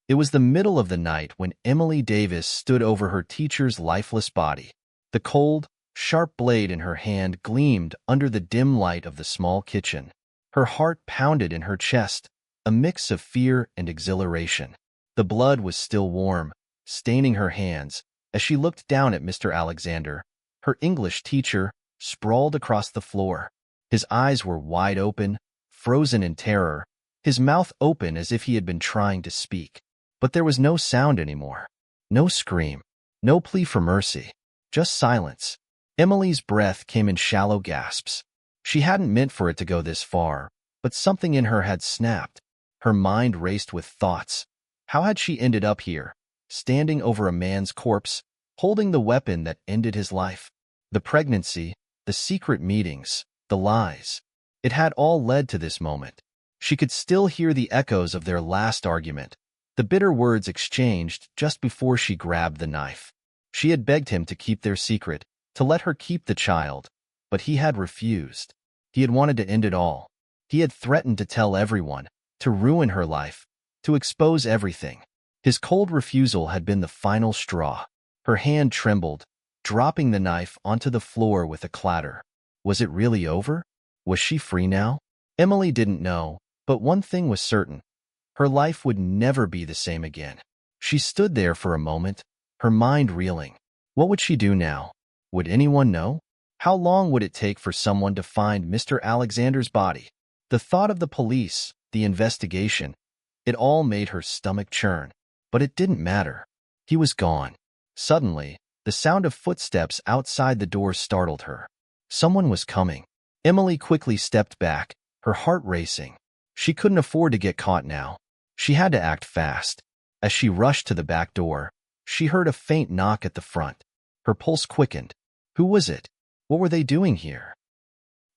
It was the middle of the night when Emily Davis stood over her teacher's lifeless body. The cold, sharp blade in her hand gleamed under the dim light of the small kitchen. Her heart pounded in her chest, a mix of fear and exhilaration. The blood was still warm, staining her hands, as she looked down at Mr. Alexander, her English teacher, sprawled across the floor. His eyes were wide open, frozen in terror, his mouth open as if he had been trying to speak. But there was no sound anymore. No scream, no plea for mercy, just silence. Emily's breath came in shallow gasps. She hadn't meant for it to go this far, but something in her had snapped. Her mind raced with thoughts. How had she ended up here, standing over a man's corpse, holding the weapon that ended his life? The pregnancy, the secret meetings, the lies. It had all led to this moment. She could still hear the echoes of their last argument, the bitter words exchanged just before she grabbed the knife. She had begged him to keep their secret, to let her keep the child, but he had refused. He had wanted to end it all. He had threatened to tell everyone, to ruin her life, to expose everything. His cold refusal had been the final straw. Her hand trembled, dropping the knife onto the floor with a clatter. Was it really over? Was she free now? Emily didn't know, but one thing was certain. Her life would never be the same again. She stood there for a moment, her mind reeling. What would she do now? Would anyone know? How long would it take for someone to find Mr. Alexander's body? The thought of the police, the investigation, it all made her stomach churn. But it didn't matter. He was gone. Suddenly, the sound of footsteps outside the door startled her. Someone was coming. Emily quickly stepped back, her heart racing. She couldn't afford to get caught now. She had to act fast. As she rushed to the back door, she heard a faint knock at the front. Her pulse quickened. Who was it? What were they doing here?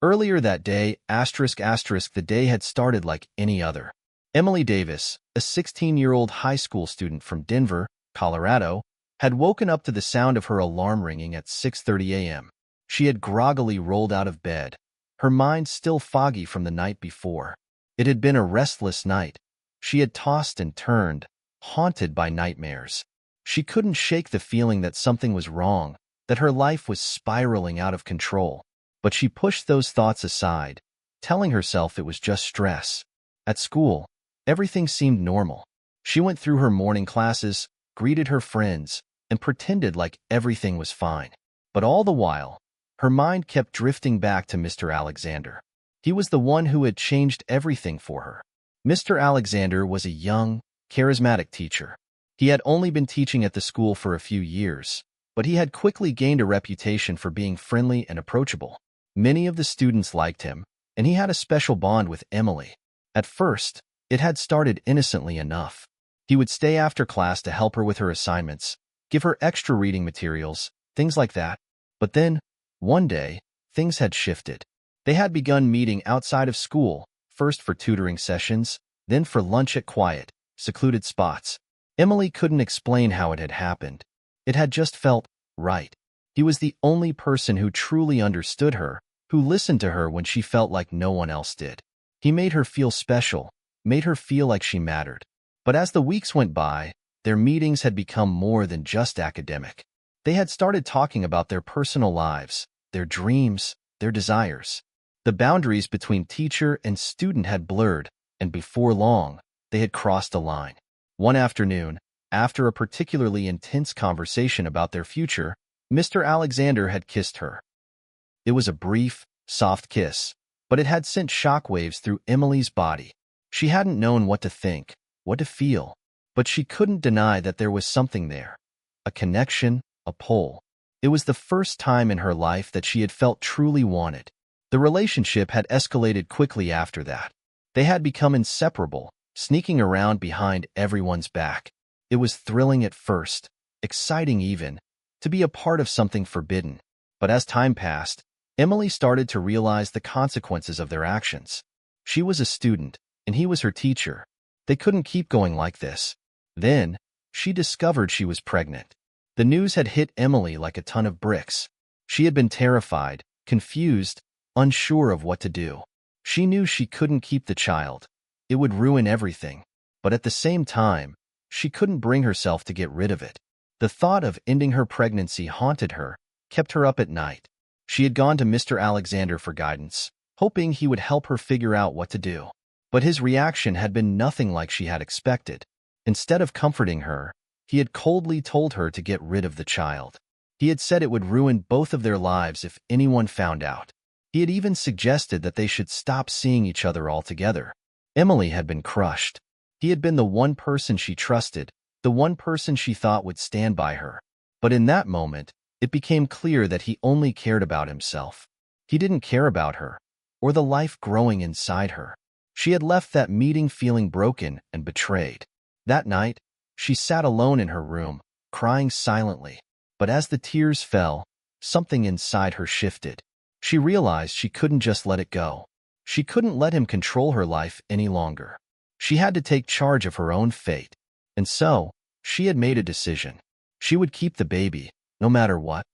Earlier that day, the day had started like any other. Emily Davis, a 16-year-old high school student from Denver, Colorado, had woken up to the sound of her alarm ringing at 6:30 a.m. She had groggily rolled out of bed, her mind still foggy from the night before. It had been a restless night. She had tossed and turned, haunted by nightmares. She couldn't shake the feeling that something was wrong, that her life was spiraling out of control. But she pushed those thoughts aside, telling herself it was just stress. At school, everything seemed normal. She went through her morning classes, greeted her friends, and pretended like everything was fine. But all the while, her mind kept drifting back to Mr. Alexander. He was the one who had changed everything for her. Mr. Alexander was a young, charismatic teacher. He had only been teaching at the school for a few years, but he had quickly gained a reputation for being friendly and approachable. Many of the students liked him, and he had a special bond with Emily. At first, it had started innocently enough. He would stay after class to help her with her assignments, give her extra reading materials, things like that. But then, one day, things had shifted. They had begun meeting outside of school, first for tutoring sessions, then for lunch at quiet, secluded spots. Emily couldn't explain how it had happened. It had just felt right. He was the only person who truly understood her, who listened to her when she felt like no one else did. He made her feel special, made her feel like she mattered. But as the weeks went by, their meetings had become more than just academic. They had started talking about their personal lives, their dreams, their desires. The boundaries between teacher and student had blurred, and before long, they had crossed a line. One afternoon, after a particularly intense conversation about their future, Mr. Alexander had kissed her. It was a brief, soft kiss, but it had sent shockwaves through Emily's body. She hadn't known what to think, what to feel, but she couldn't deny that there was something there. A connection, a pull. It was the first time in her life that she had felt truly wanted. The relationship had escalated quickly after that. They had become inseparable, sneaking around behind everyone's back. It was thrilling at first, exciting even, to be a part of something forbidden. But as time passed, Emily started to realize the consequences of their actions. She was a student, and he was her teacher. They couldn't keep going like this. Then, she discovered she was pregnant. The news had hit Emily like a ton of bricks. She had been terrified, confused, unsure of what to do. She knew she couldn't keep the child. It would ruin everything. But at the same time, she couldn't bring herself to get rid of it. The thought of ending her pregnancy haunted her, kept her up at night. She had gone to Mr. Alexander for guidance, hoping he would help her figure out what to do. But his reaction had been nothing like she had expected. Instead of comforting her, he had coldly told her to get rid of the child. He had said it would ruin both of their lives if anyone found out. He had even suggested that they should stop seeing each other altogether. Emily had been crushed. He had been the one person she trusted, the one person she thought would stand by her. But in that moment, it became clear that he only cared about himself. He didn't care about her, or the life growing inside her. She had left that meeting feeling broken and betrayed. That night, she sat alone in her room, crying silently. But as the tears fell, something inside her shifted. She realized she couldn't just let it go. She couldn't let him control her life any longer. She had to take charge of her own fate. And so, she had made a decision. She would keep the baby, no matter what.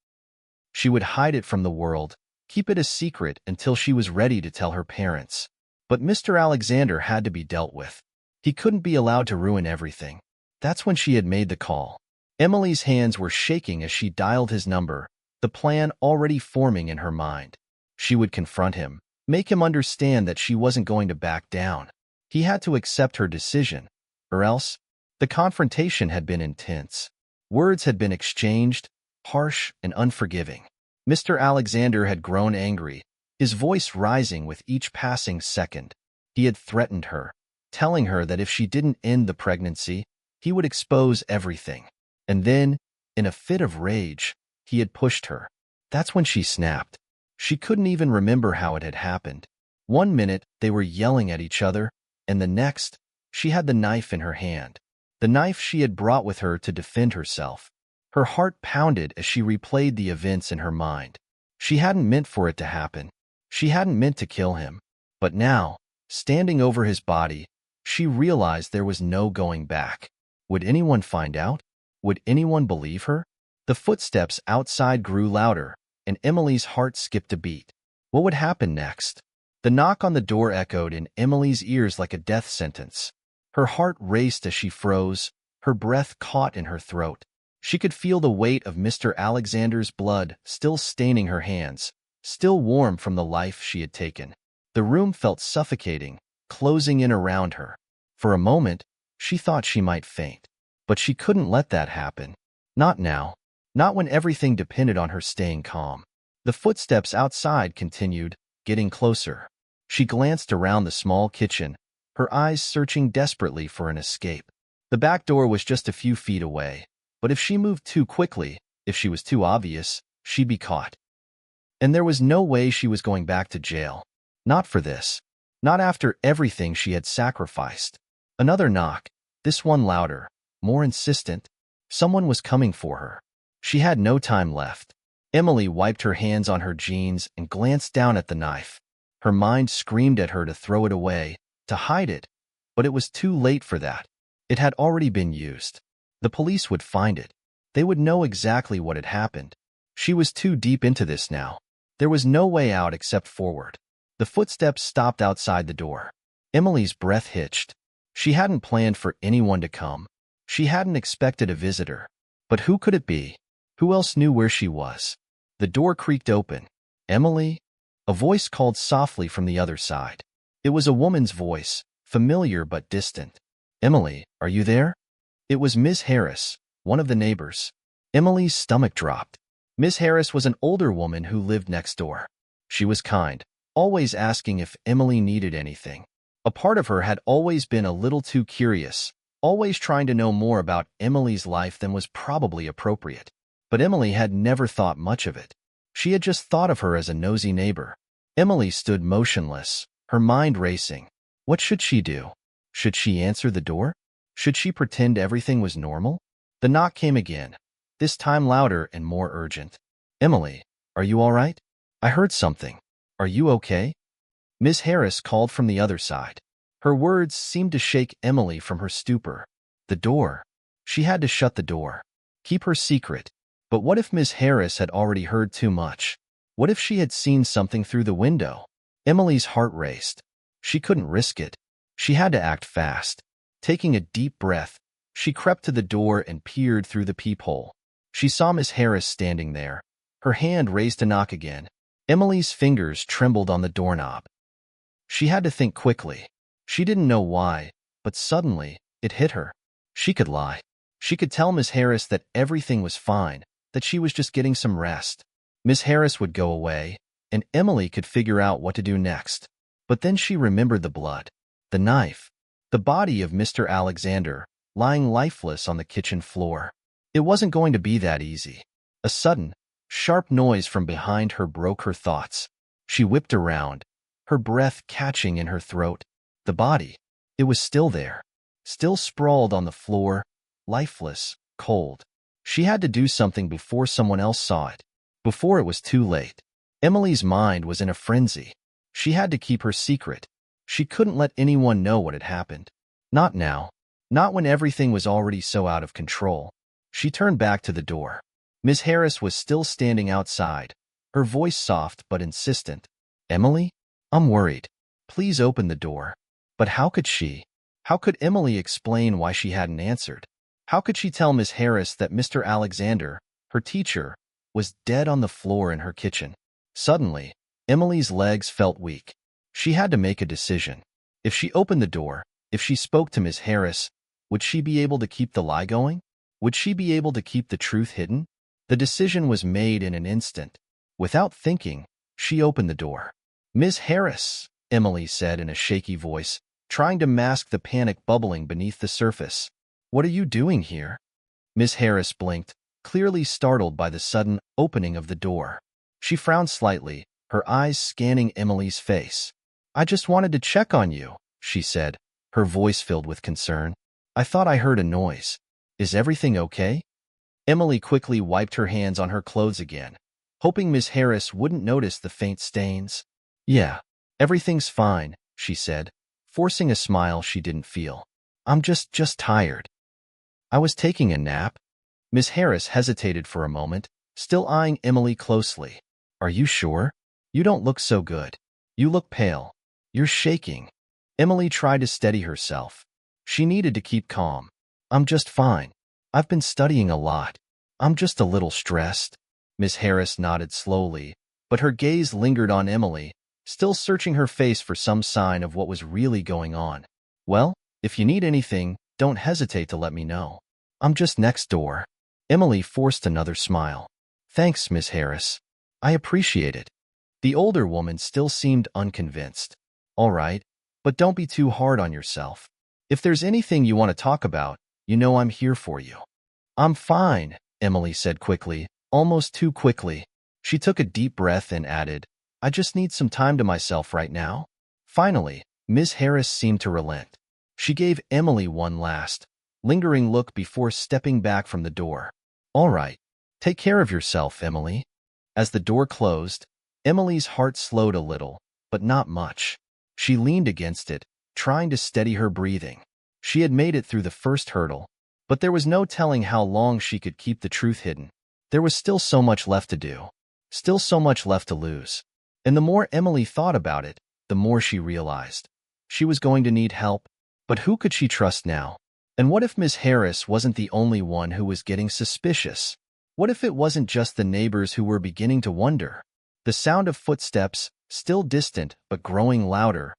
She would hide it from the world, keep it a secret until she was ready to tell her parents. But Mr. Alexander had to be dealt with. He couldn't be allowed to ruin everything. That's when she had made the call. Emily's hands were shaking as she dialed his number, the plan already forming in her mind. She would confront him, make him understand that she wasn't going to back down. He had to accept her decision, or else. The confrontation had been intense. Words had been exchanged, harsh and unforgiving. Mr. Alexander had grown angry, his voice rising with each passing second. He had threatened her, telling her that if she didn't end the pregnancy, he would expose everything. And then, in a fit of rage, he had pushed her. That's when she snapped. She couldn't even remember how it had happened. One minute, they were yelling at each other, and the next, she had the knife in her hand. The knife she had brought with her to defend herself. Her heart pounded as she replayed the events in her mind. She hadn't meant for it to happen. She hadn't meant to kill him. But now, standing over his body, she realized there was no going back. Would anyone find out? Would anyone believe her? The footsteps outside grew louder, and Emily's heart skipped a beat. What would happen next? The knock on the door echoed in Emily's ears like a death sentence. Her heart raced as she froze, her breath caught in her throat. She could feel the weight of Mr. Alexander's blood still staining her hands, still warm from the life she had taken. The room felt suffocating, closing in around her. For a moment, she thought she might faint. But she couldn't let that happen. Not now. Not when everything depended on her staying calm. The footsteps outside continued, getting closer. She glanced around the small kitchen, her eyes searching desperately for an escape. The back door was just a few feet away, but if she moved too quickly, if she was too obvious, she'd be caught. And there was no way she was going back to jail. Not for this. Not after everything she had sacrificed. Another knock, this one louder, more insistent. Someone was coming for her. She had no time left. Emily wiped her hands on her jeans and glanced down at the knife. Her mind screamed at her to throw it away, to hide it, but it was too late for that. It had already been used. The police would find it. They would know exactly what had happened. She was too deep into this now. There was no way out except forward. The footsteps stopped outside the door. Emily's breath hitched. She hadn't planned for anyone to come. She hadn't expected a visitor. But who could it be? Who else knew where she was? The door creaked open. Emily? A voice called softly from the other side. It was a woman's voice, familiar but distant. Emily, are you there? It was Miss Harris, one of the neighbors. Emily's stomach dropped. Miss Harris was an older woman who lived next door. She was kind, always asking if Emily needed anything. A part of her had always been a little too curious, always trying to know more about Emily's life than was probably appropriate. But Emily had never thought much of it. She had just thought of her as a nosy neighbor. Emily stood motionless, her mind racing. What should she do? Should she answer the door? Should she pretend everything was normal? The knock came again, this time louder and more urgent. Emily, are you all right? I heard something. Are you okay? Miss Harris called from the other side. Her words seemed to shake Emily from her stupor. The door. She had to shut the door. Keep her secret. But what if Miss Harris had already heard too much? What if she had seen something through the window? Emily's heart raced. She couldn't risk it. She had to act fast. Taking a deep breath, She crept to the door and peered through the peephole. She saw Miss Harris standing there, her hand raised to knock again. Emily's fingers trembled on the doorknob. She had to think quickly. She didn't know why, but suddenly, it hit her. She could lie. She could tell Miss Harris that everything was fine, that she was just getting some rest. Miss Harris would go away, and Emily could figure out what to do next. But then she remembered the blood, the knife, the body of Mr. Alexander, lying lifeless on the kitchen floor. It wasn't going to be that easy. A sudden, sharp noise from behind her broke her thoughts. She whipped around, her breath catching in her throat. The body, it was still there, still sprawled on the floor, lifeless, cold. She had to do something before someone else saw it, before it was too late. Emily's mind was in a frenzy. She had to keep her secret. She couldn't let anyone know what had happened. Not now. Not when everything was already so out of control. She turned back to the door. Miss Harris was still standing outside, her voice soft but insistent. "Emily? I'm worried. Please open the door." But how could she? How could Emily explain why she hadn't answered? How could she tell Miss Harris that Mr. Alexander, her teacher, was dead on the floor in her kitchen? Suddenly, Emily's legs felt weak. She had to make a decision. If she opened the door, if she spoke to Miss Harris, would she be able to keep the lie going? Would she be able to keep the truth hidden? The decision was made in an instant. Without thinking, she opened the door. "Miss Harris," Emily said in a shaky voice, trying to mask the panic bubbling beneath the surface. "What are you doing here?" Miss Harris blinked, clearly startled by the sudden opening of the door. She frowned slightly, her eyes scanning Emily's face. "I just wanted to check on you," she said, her voice filled with concern. "I thought I heard a noise. Is everything okay?" Emily quickly wiped her hands on her clothes again, hoping Miss Harris wouldn't notice the faint stains. "Yeah, everything's fine," she said, forcing a smile she didn't feel. "I'm just tired. I was taking a nap." Miss Harris hesitated for a moment, still eyeing Emily closely. "Are you sure? You don't look so good. You look pale. You're shaking." Emily tried to steady herself. She needed to keep calm. "I'm just fine. I've been studying a lot. I'm just a little stressed." Miss Harris nodded slowly, but her gaze lingered on Emily, still searching her face for some sign of what was really going on. "Well, if you need anything, don't hesitate to let me know. I'm just next door." Emily forced another smile. "Thanks, Miss Harris. I appreciate it." The older woman still seemed unconvinced. "All right, but don't be too hard on yourself. If there's anything you want to talk about, you know I'm here for you." "I'm fine," Emily said quickly, almost too quickly. She took a deep breath and added, "I just need some time to myself right now." Finally, Miss Harris seemed to relent. She gave Emily one last, lingering look before stepping back from the door. "All right, take care of yourself, Emily." As the door closed, Emily's heart slowed a little, but not much. She leaned against it, trying to steady her breathing. She had made it through the first hurdle, but there was no telling how long she could keep the truth hidden. There was still so much left to do, still so much left to lose. And the more Emily thought about it, the more she realized. She was going to need help, but who could she trust now? And what if Miss Harris wasn't the only one who was getting suspicious? What if it wasn't just the neighbors who were beginning to wonder? The sound of footsteps, still distant but growing louder,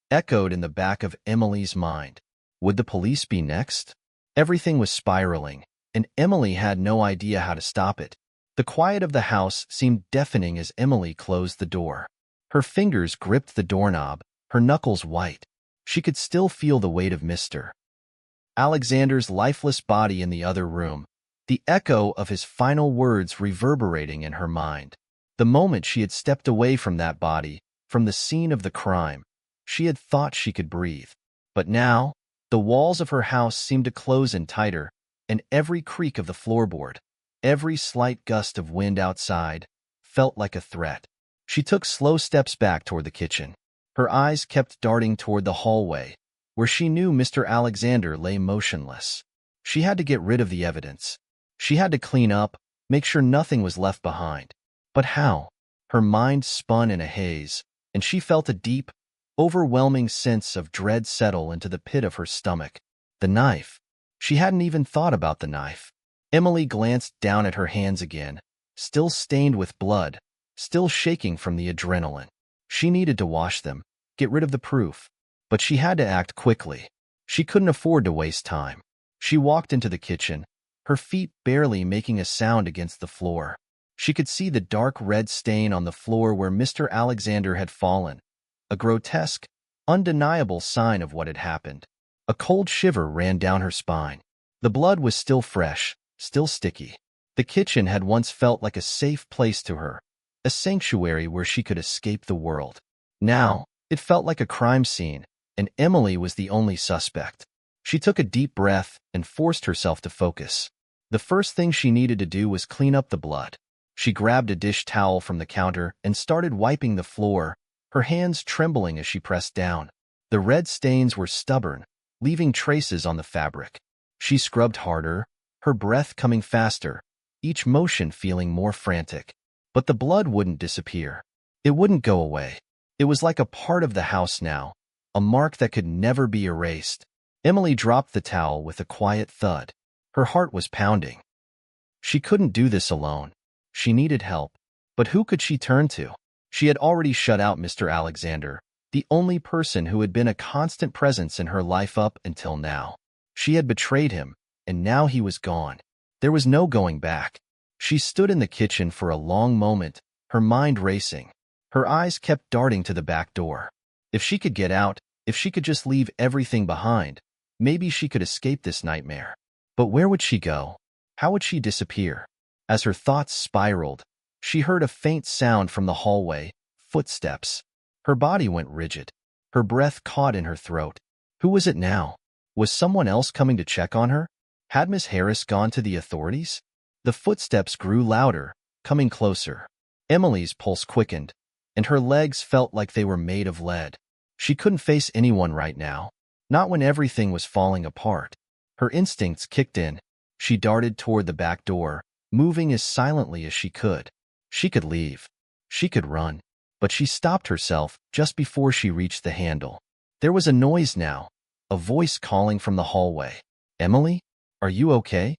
echoed in the back of Emily's mind. Would the police be next? Everything was spiraling, and Emily had no idea how to stop it. The quiet of the house seemed deafening as Emily closed the door. Her fingers gripped the doorknob, her knuckles white. She could still feel the weight of Mr. Alexander's lifeless body in the other room, the echo of his final words reverberating in her mind. The moment she had stepped away from that body, from the scene of the crime, she had thought she could breathe. But now, the walls of her house seemed to close in tighter, and every creak of the floorboard, every slight gust of wind outside, felt like a threat. She took slow steps back toward the kitchen. Her eyes kept darting toward the hallway, where she knew Mr. Alexander lay motionless. She had to get rid of the evidence. She had to clean up, make sure nothing was left behind. But how? Her mind spun in a haze, and she felt a deep, overwhelming sense of dread settle into the pit of her stomach. The knife. She hadn't even thought about the knife. Emily glanced down at her hands again, still stained with blood, still shaking from the adrenaline. She needed to wash them, get rid of the proof. But she had to act quickly. She couldn't afford to waste time. She walked into the kitchen, her feet barely making a sound against the floor. She could see the dark red stain on the floor where Mr. Alexander had fallen, a grotesque, undeniable sign of what had happened. A cold shiver ran down her spine. The blood was still fresh, still sticky. The kitchen had once felt like a safe place to her, a sanctuary where she could escape the world. Now, it felt like a crime scene, and Emily was the only suspect. She took a deep breath and forced herself to focus. The first thing she needed to do was clean up the blood. She grabbed a dish towel from the counter and started wiping the floor, her hands trembling as she pressed down. The red stains were stubborn, leaving traces on the fabric. She scrubbed harder, her breath coming faster, each motion feeling more frantic. But the blood wouldn't disappear. It wouldn't go away. It was like a part of the house now, a mark that could never be erased. Emily dropped the towel with a quiet thud. Her heart was pounding. She couldn't do this alone. She needed help. But who could she turn to? She had already shut out Mr. Alexander, the only person who had been a constant presence in her life up until now. She had betrayed him, and now he was gone. There was no going back. She stood in the kitchen for a long moment, her mind racing. Her eyes kept darting to the back door. If she could get out, if she could just leave everything behind, maybe she could escape this nightmare. But where would she go? How would she disappear? As her thoughts spiraled, she heard a faint sound from the hallway, footsteps. Her body went rigid. Her breath caught in her throat. Who was it now? Was someone else coming to check on her? Had Miss Harris gone to the authorities? The footsteps grew louder, coming closer. Emily's pulse quickened, and her legs felt like they were made of lead. She couldn't face anyone right now, not when everything was falling apart. Her instincts kicked in. She darted toward the back door, moving as silently as she could. She could leave. She could run. But she stopped herself just before she reached the handle. There was a noise now, a voice calling from the hallway. "Emily? Are you okay?"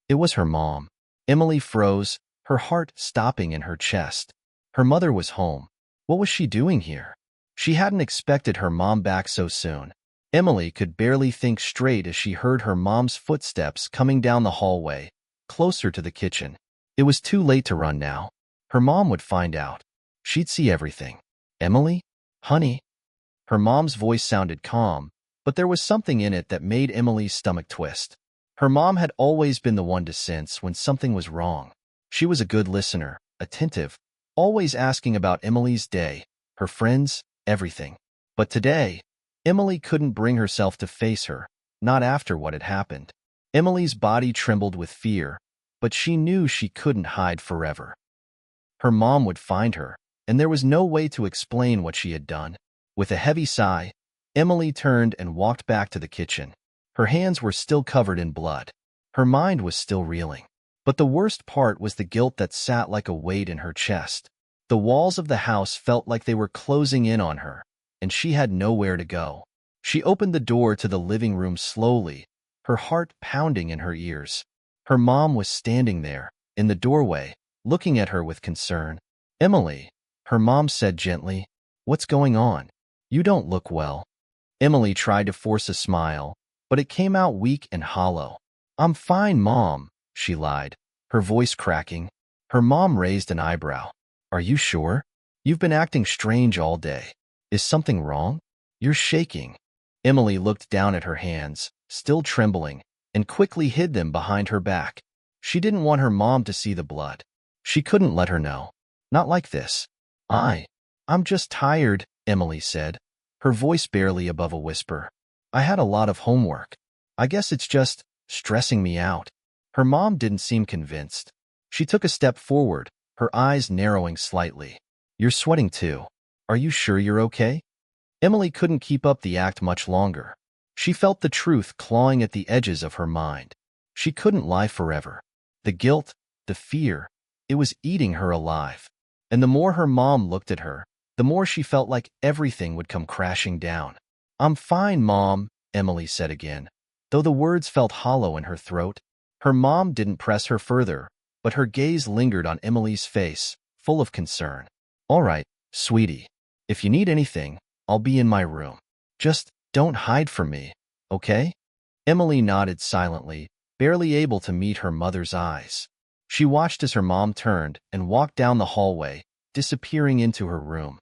It was her mom. Emily froze, her heart stopping in her chest. Her mother was home. What was she doing here? She hadn't expected her mom back so soon. Emily could barely think straight as she heard her mom's footsteps coming down the hallway, closer to the kitchen. It was too late to run now. Her mom would find out. She'd see everything. "Emily? Honey?" Her mom's voice sounded calm, but there was something in it that made Emily's stomach twist. Her mom had always been the one to sense when something was wrong. She was a good listener, attentive, always asking about Emily's day, her friends, everything. But today, Emily couldn't bring herself to face her, not after what had happened. Emily's body trembled with fear, but she knew she couldn't hide forever. Her mom would find her, and there was no way to explain what she had done. With a heavy sigh, Emily turned and walked back to the kitchen. Her hands were still covered in blood. Her mind was still reeling. But the worst part was the guilt that sat like a weight in her chest. The walls of the house felt like they were closing in on her, and she had nowhere to go. She opened the door to the living room slowly, her heart pounding in her ears. Her mom was standing there, in the doorway, looking at her with concern. "Emily," her mom said gently, "what's going on? You don't look well." Emily tried to force a smile, but it came out weak and hollow. "I'm fine, Mom," she lied, her voice cracking. Her mom raised an eyebrow. "Are you sure? You've been acting strange all day. Is something wrong? You're shaking." Emily looked down at her hands, still trembling, and quickly hid them behind her back. She didn't want her mom to see the blood. She couldn't let her know. Not like this. I'm just tired," Emily said, her voice barely above a whisper. "I had a lot of homework. I guess it's just stressing me out." Her mom didn't seem convinced. She took a step forward, her eyes narrowing slightly. "You're sweating too. Are you sure you're okay?" Emily couldn't keep up the act much longer. She felt the truth clawing at the edges of her mind. She couldn't lie forever. The guilt, the fear, it was eating her alive. And the more her mom looked at her, the more she felt like everything would come crashing down. "I'm fine, Mom," Emily said again, though the words felt hollow in her throat. Her mom didn't press her further, but her gaze lingered on Emily's face, full of concern. "All right, sweetie. If you need anything, I'll be in my room. Just don't hide from me, okay?" Emily nodded silently, barely able to meet her mother's eyes. She watched as her mom turned and walked down the hallway, disappearing into her room.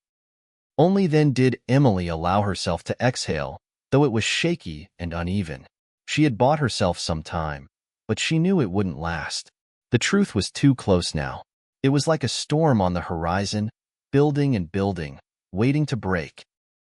Only then did Emily allow herself to exhale, though it was shaky and uneven. She had bought herself some time, but she knew it wouldn't last. The truth was too close now. It was like a storm on the horizon, building and building, waiting to break.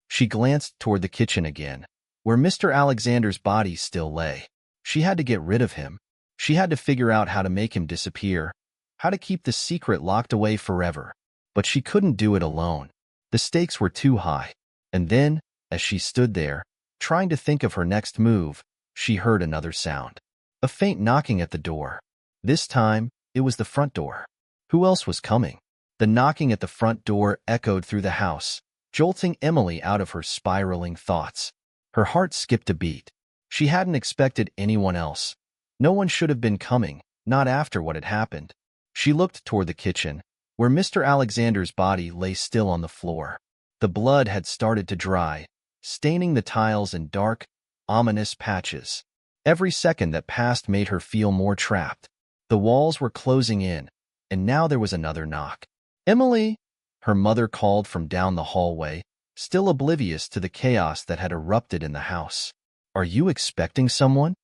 She glanced toward the kitchen again, where Mr. Alexander's body still lay. She had to get rid of him. She had to figure out how to make him disappear, how to keep the secret locked away forever. But she couldn't do it alone. The stakes were too high. And then, as she stood there, trying to think of her next move, she heard another sound. A faint knocking at the door. This time, it was the front door. Who else was coming? The knocking at the front door echoed through the house, jolting Emily out of her spiraling thoughts. Her heart skipped a beat. She hadn't expected anyone else. No one should have been coming, not after what had happened. She looked toward the kitchen, where Mr. Alexander's body lay still on the floor. The blood had started to dry, staining the tiles in dark, ominous patches. Every second that passed made her feel more trapped. The walls were closing in, and now there was another knock. "Emily!" her mother called from down the hallway, still oblivious to the chaos that had erupted in the house. "Are you expecting someone?"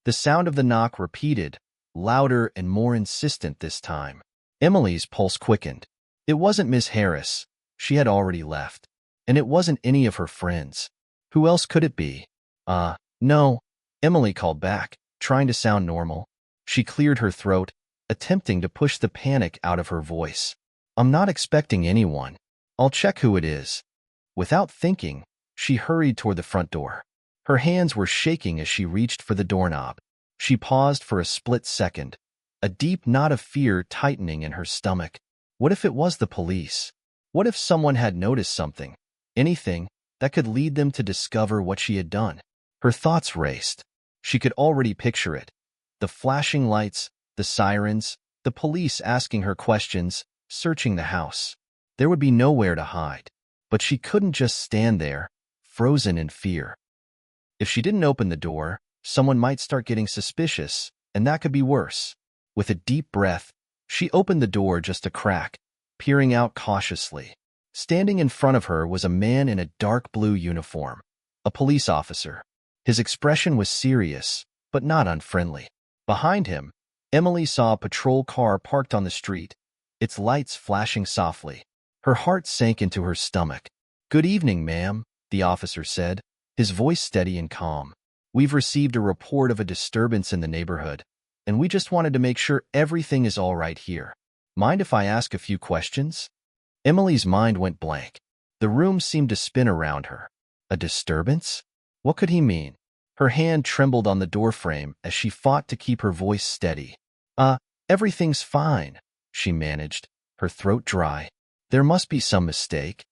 The sound of the knock repeated, louder and more insistent this time. Emily's pulse quickened. It wasn't Miss Harris. She had already left. And it wasn't any of her friends. Who else could it be? No, Emily called back, trying to sound normal. She cleared her throat, attempting to push the panic out of her voice. "I'm not expecting anyone. I'll check who it is." Without thinking, she hurried toward the front door. Her hands were shaking as she reached for the doorknob. She paused for a split second, a deep knot of fear tightening in her stomach. What if it was the police? What if someone had noticed something, anything, that could lead them to discover what she had done? Her thoughts raced. She could already picture it. The flashing lights, the sirens, the police asking her questions, searching the house. There would be nowhere to hide. But she couldn't just stand there, frozen in fear. If she didn't open the door, someone might start getting suspicious, and that could be worse. With a deep breath, she opened the door just a crack, peering out cautiously. Standing in front of her was a man in a dark blue uniform, a police officer. His expression was serious, but not unfriendly. Behind him, Emily saw a patrol car parked on the street, its lights flashing softly. Her heart sank into her stomach. "Good evening, ma'am," the officer said, his voice steady and calm. "We've received a report of a disturbance in the neighborhood, and we just wanted to make sure everything is all right here. Mind if I ask a few questions?" Emily's mind went blank. The room seemed to spin around her. A disturbance? What could he mean? Her hand trembled on the doorframe as she fought to keep her voice steady. Everything's fine," she managed, her throat dry. "There must be some mistake."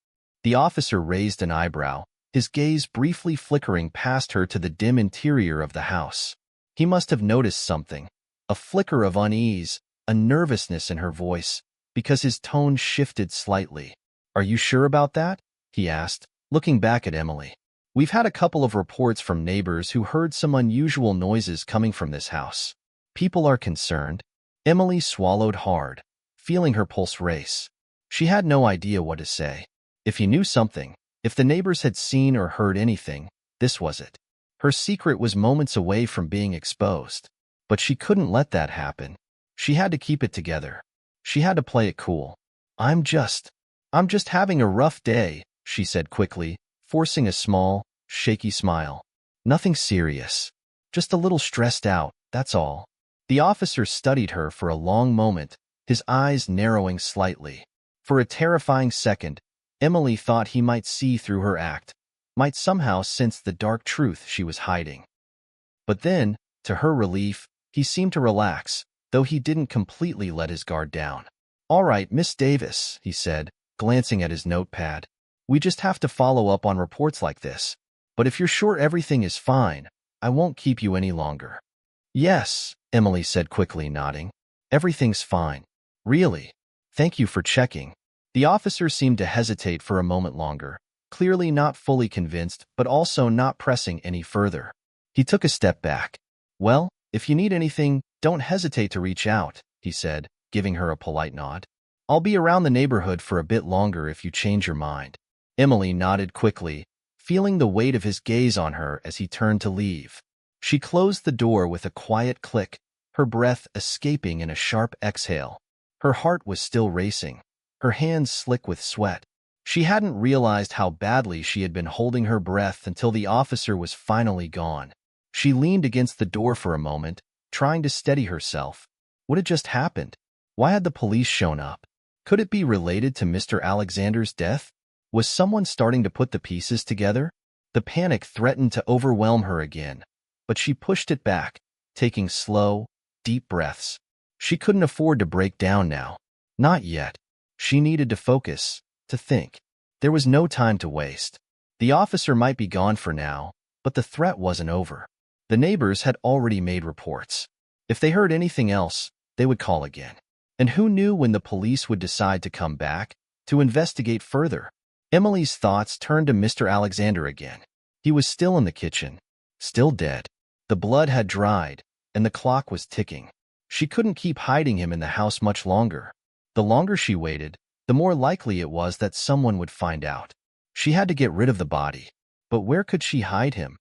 The officer raised an eyebrow, his gaze briefly flickering past her to the dim interior of the house. He must have noticed something, a flicker of unease, a nervousness in her voice, because his tone shifted slightly. "Are you sure about that?" he asked, looking back at Emily. "We've had a couple of reports from neighbors who heard some unusual noises coming from this house. People are concerned." Emily swallowed hard, feeling her pulse race. She had no idea what to say. If he knew something, if the neighbors had seen or heard anything, this was it. Her secret was moments away from being exposed. But she couldn't let that happen. She had to keep it together. She had to play it cool. I'm just having a rough day," she said quickly, forcing a small, shaky smile. "Nothing serious. Just a little stressed out, that's all." The officer studied her for a long moment, his eyes narrowing slightly. For a terrifying second, Emily thought he might see through her act, might somehow sense the dark truth she was hiding. But then, to her relief, he seemed to relax, though he didn't completely let his guard down. "All right, Miss Davis," he said, glancing at his notepad. "We just have to follow up on reports like this. But if you're sure everything is fine, I won't keep you any longer." "Yes," Emily said quickly, nodding. "Everything's fine." "Really? Thank you for checking." The officer seemed to hesitate for a moment longer, clearly not fully convinced, but also not pressing any further. He took a step back. "Well, if you need anything, don't hesitate to reach out," he said, giving her a polite nod. "I'll be around the neighborhood for a bit longer if you change your mind." Emily nodded quickly, feeling the weight of his gaze on her as he turned to leave. She closed the door with a quiet click, her breath escaping in a sharp exhale. Her heart was still racing, her hands slick with sweat. She hadn't realized how badly she had been holding her breath until the officer was finally gone. She leaned against the door for a moment, trying to steady herself. What had just happened? Why had the police shown up? Could it be related to Mr. Alexander's death? Was someone starting to put the pieces together? The panic threatened to overwhelm her again, but she pushed it back, taking slow, deep breaths. She couldn't afford to break down now. Not yet. She needed to focus, to think. There was no time to waste. The officer might be gone for now, but the threat wasn't over. The neighbors had already made reports. If they heard anything else, they would call again. And who knew when the police would decide to come back, to investigate further? Emily's thoughts turned to Mr. Alexander again. He was still in the kitchen, still dead. The blood had dried, and the clock was ticking. She couldn't keep hiding him in the house much longer. The longer she waited, the more likely it was that someone would find out. She had to get rid of the body. But where could she hide him?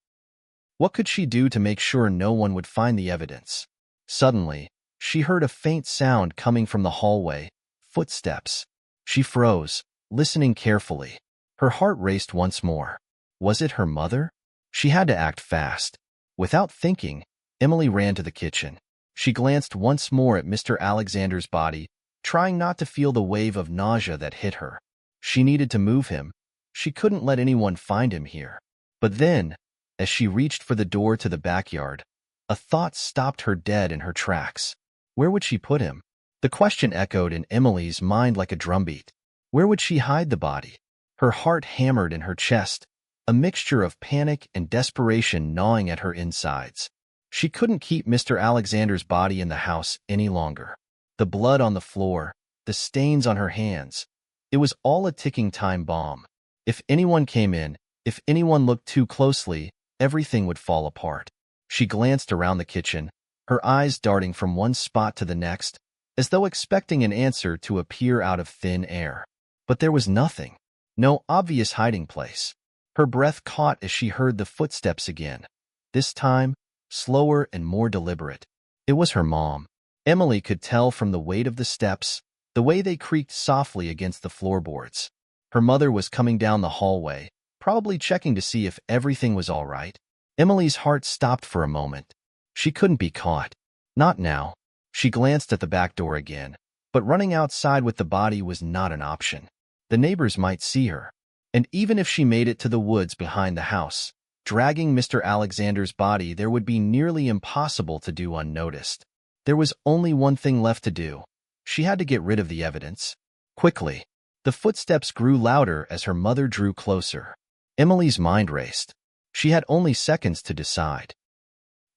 What could she do to make sure no one would find the evidence? Suddenly, she heard a faint sound coming from the hallway, footsteps. She froze, listening carefully. Her heart raced once more. Was it her mother? She had to act fast. Without thinking, Emily ran to the kitchen. She glanced once more at Mr. Alexander's body, trying not to feel the wave of nausea that hit her. She needed to move him. She couldn't let anyone find him here. But then, as she reached for the door to the backyard, a thought stopped her dead in her tracks. Where would she put him? The question echoed in Emily's mind like a drumbeat. Where would she hide the body? Her heart hammered in her chest, a mixture of panic and desperation gnawing at her insides. She couldn't keep Mr. Alexander's body in the house any longer. The blood on the floor, the stains on her hands. It was all a ticking time bomb. If anyone came in, if anyone looked too closely, everything would fall apart. She glanced around the kitchen, her eyes darting from one spot to the next, as though expecting an answer to appear out of thin air. But there was nothing. No obvious hiding place. Her breath caught as she heard the footsteps again. This time, slower and more deliberate. It was her mom. Emily could tell from the weight of the steps, the way they creaked softly against the floorboards. Her mother was coming down the hallway, probably checking to see if everything was all right. Emily's heart stopped for a moment. She couldn't be caught. Not now. She glanced at the back door again, but running outside with the body was not an option. The neighbors might see her. And even if she made it to the woods behind the house, dragging Mr. Alexander's body there would be nearly impossible to do unnoticed. There was only one thing left to do. She had to get rid of the evidence. Quickly. The footsteps grew louder as her mother drew closer. Emily's mind raced. She had only seconds to decide.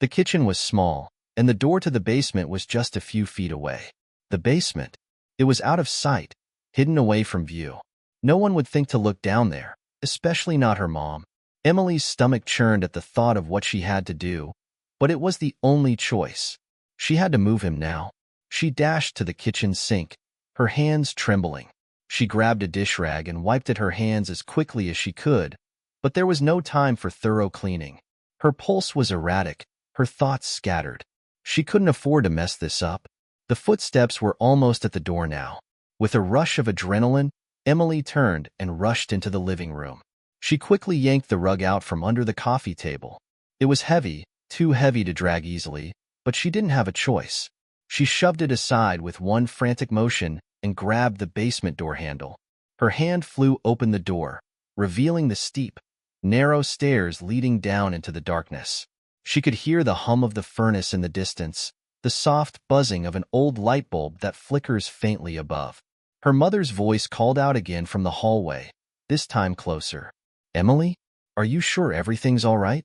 The kitchen was small, and the door to the basement was just a few feet away. The basement. It was out of sight, hidden away from view. No one would think to look down there, especially not her mom. Emily's stomach churned at the thought of what she had to do, but it was the only choice. She had to move him now. She dashed to the kitchen sink, her hands trembling. She grabbed a dish rag and wiped at her hands as quickly as she could, but there was no time for thorough cleaning. Her pulse was erratic, her thoughts scattered. She couldn't afford to mess this up. The footsteps were almost at the door now. With a rush of adrenaline, Emily turned and rushed into the living room. She quickly yanked the rug out from under the coffee table. It was heavy, too heavy to drag easily, but she didn't have a choice. She shoved it aside with one frantic motion and grabbed the basement door handle. Her hand flew open the door, revealing the steep, narrow stairs leading down into the darkness. She could hear the hum of the furnace in the distance, the soft buzzing of an old light bulb that flickers faintly above. Her mother's voice called out again from the hallway, this time closer. "Emily, are you sure everything's all right?"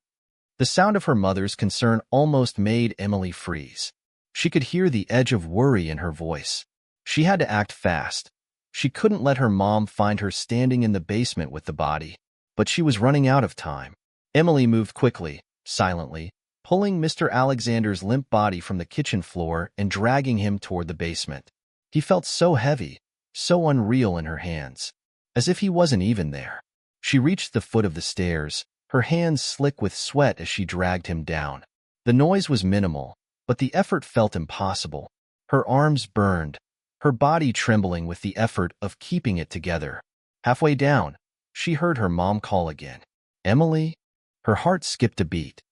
The sound of her mother's concern almost made Emily freeze. She could hear the edge of worry in her voice. She had to act fast. She couldn't let her mom find her standing in the basement with the body, but she was running out of time. Emily moved quickly, silently, pulling Mr. Alexander's limp body from the kitchen floor and dragging him toward the basement. He felt so heavy, so unreal in her hands, as if he wasn't even there. She reached the foot of the stairs, her hands slick with sweat as she dragged him down. The noise was minimal, but the effort felt impossible. Her arms burned, her body trembling with the effort of keeping it together. Halfway down, she heard her mom call again. "Emily?" Her heart skipped a beat.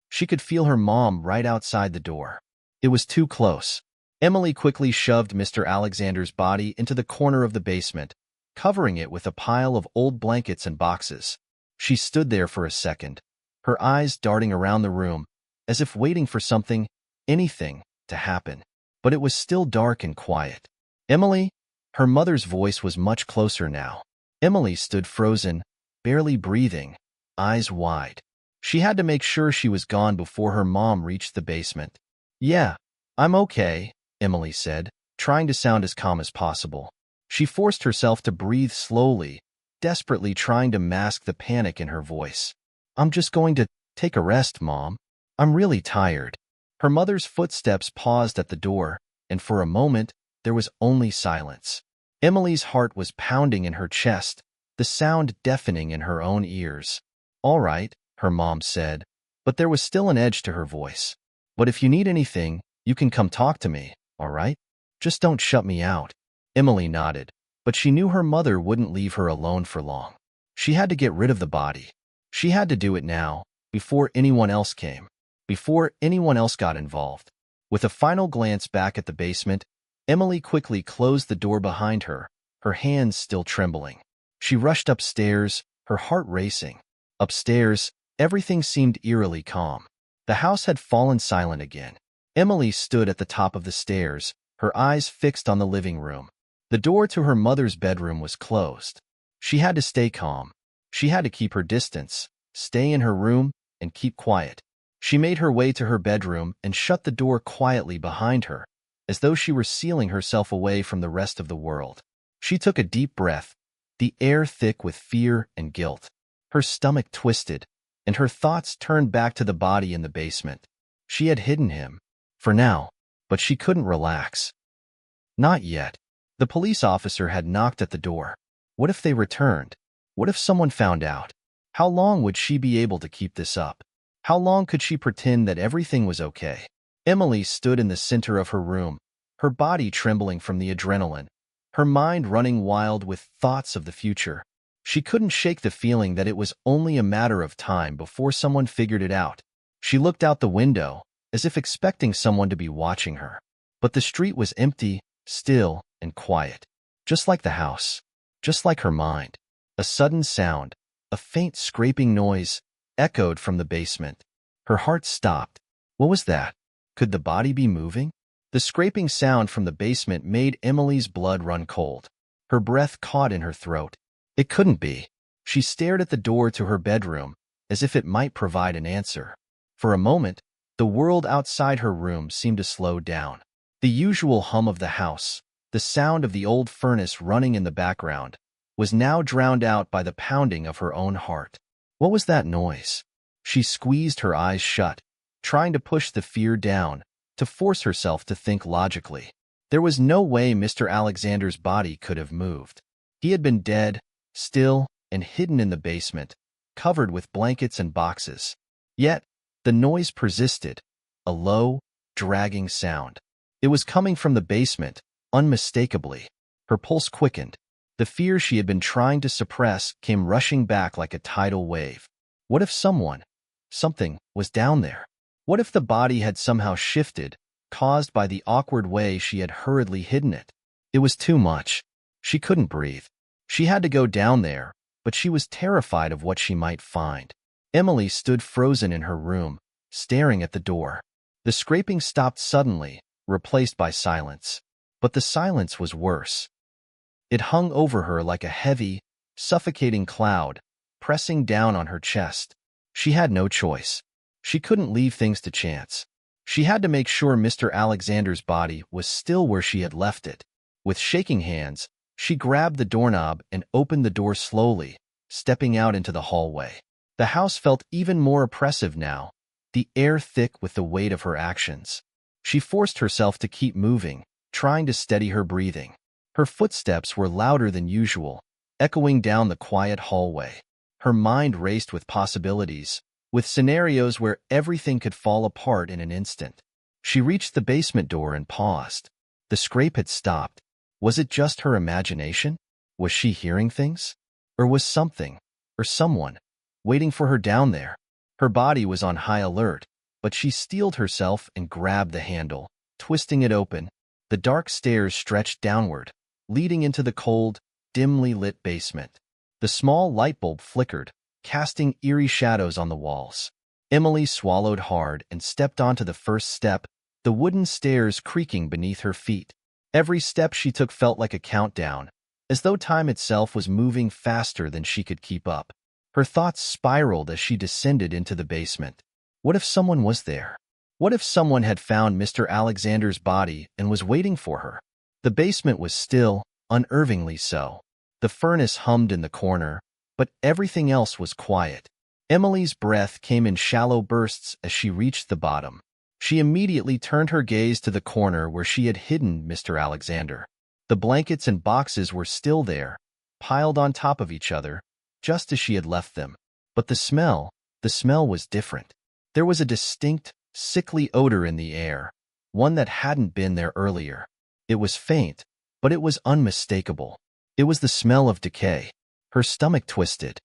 She could feel her mom right outside the door. It was too close. Emily quickly shoved Mr. Alexander's body into the corner of the basement, covering it with a pile of old blankets and boxes. She stood there for a second, her eyes darting around the room, as if waiting for something, anything, to happen. But it was still dark and quiet. "Emily?" Her mother's voice was much closer now. Emily stood frozen, barely breathing, eyes wide. She had to make sure she was gone before her mom reached the basement. "Yeah, I'm okay," Emily said, trying to sound as calm as possible. She forced herself to breathe slowly, desperately trying to mask the panic in her voice. "I'm just going to take a rest, Mom. I'm really tired." Her mother's footsteps paused at the door, and for a moment, there was only silence. Emily's heart was pounding in her chest, the sound deafening in her own ears. "All right," her mom said, but there was still an edge to her voice. "But if you need anything, you can come talk to me, all right? Just don't shut me out." Emily nodded, but she knew her mother wouldn't leave her alone for long. She had to get rid of the body. She had to do it now, before anyone else came, before anyone else got involved. With a final glance back at the basement, Emily quickly closed the door behind her, her hands still trembling. She rushed upstairs, her heart racing. Upstairs, everything seemed eerily calm. The house had fallen silent again. Emily stood at the top of the stairs, her eyes fixed on the living room. The door to her mother's bedroom was closed. She had to stay calm. She had to keep her distance, stay in her room, and keep quiet. She made her way to her bedroom and shut the door quietly behind her, as though she were sealing herself away from the rest of the world. She took a deep breath, the air thick with fear and guilt. Her stomach twisted, and her thoughts turned back to the body in the basement. She had hidden him, for now, but she couldn't relax. Not yet. The police officer had knocked at the door. What if they returned? What if someone found out? How long would she be able to keep this up? How long could she pretend that everything was okay? Emily stood in the center of her room, her body trembling from the adrenaline, her mind running wild with thoughts of the future. She couldn't shake the feeling that it was only a matter of time before someone figured it out. She looked out the window, as if expecting someone to be watching her. But the street was empty, still, and quiet. Just like the house. Just like her mind. A sudden sound, a faint scraping noise, echoed from the basement. Her heart stopped. What was that? Could the body be moving? The scraping sound from the basement made Emily's blood run cold. Her breath caught in her throat. It couldn't be. She stared at the door to her bedroom, as if it might provide an answer. For a moment, the world outside her room seemed to slow down. The usual hum of the house, the sound of the old furnace running in the background, was now drowned out by the pounding of her own heart. What was that noise? She squeezed her eyes shut, trying to push the fear down, to force herself to think logically. There was no way Mr. Alexander's body could have moved. He had been dead, still, and hidden in the basement, covered with blankets and boxes. Yet, the noise persisted, a low, dragging sound. It was coming from the basement, unmistakably. Her pulse quickened. The fear she had been trying to suppress came rushing back like a tidal wave. What if something, was down there? What if the body had somehow shifted, caused by the awkward way she had hurriedly hidden it? It was too much. She couldn't breathe. She had to go down there, but she was terrified of what she might find. Emily stood frozen in her room, staring at the door. The scraping stopped suddenly, replaced by silence. But the silence was worse. It hung over her like a heavy, suffocating cloud, pressing down on her chest. She had no choice. She couldn't leave things to chance. She had to make sure Mr. Alexander's body was still where she had left it. With shaking hands, she grabbed the doorknob and opened the door slowly, stepping out into the hallway. The house felt even more oppressive now, the air thick with the weight of her actions. She forced herself to keep moving, trying to steady her breathing. Her footsteps were louder than usual, echoing down the quiet hallway. Her mind raced with possibilities, with scenarios where everything could fall apart in an instant. She reached the basement door and paused. The scrape had stopped. Was it just her imagination? Was she hearing things? Or was something, or someone, waiting for her down there? Her body was on high alert, but she steeled herself and grabbed the handle, twisting it open. The dark stairs stretched downward, leading into the cold, dimly lit basement. The small light bulb flickered, casting eerie shadows on the walls. Emily swallowed hard and stepped onto the first step, the wooden stairs creaking beneath her feet. Every step she took felt like a countdown, as though time itself was moving faster than she could keep up. Her thoughts spiraled as she descended into the basement. What if someone was there? What if someone had found Mr. Alexander's body and was waiting for her? The basement was still, unnervingly so. The furnace hummed in the corner, but everything else was quiet. Emily's breath came in shallow bursts as she reached the bottom. She immediately turned her gaze to the corner where she had hidden Mr. Alexander. The blankets and boxes were still there, piled on top of each other, just as she had left them. But the smell was different. There was a distinct, sickly odor in the air, one that hadn't been there earlier. It was faint, but it was unmistakable. It was the smell of decay. Her stomach twisted.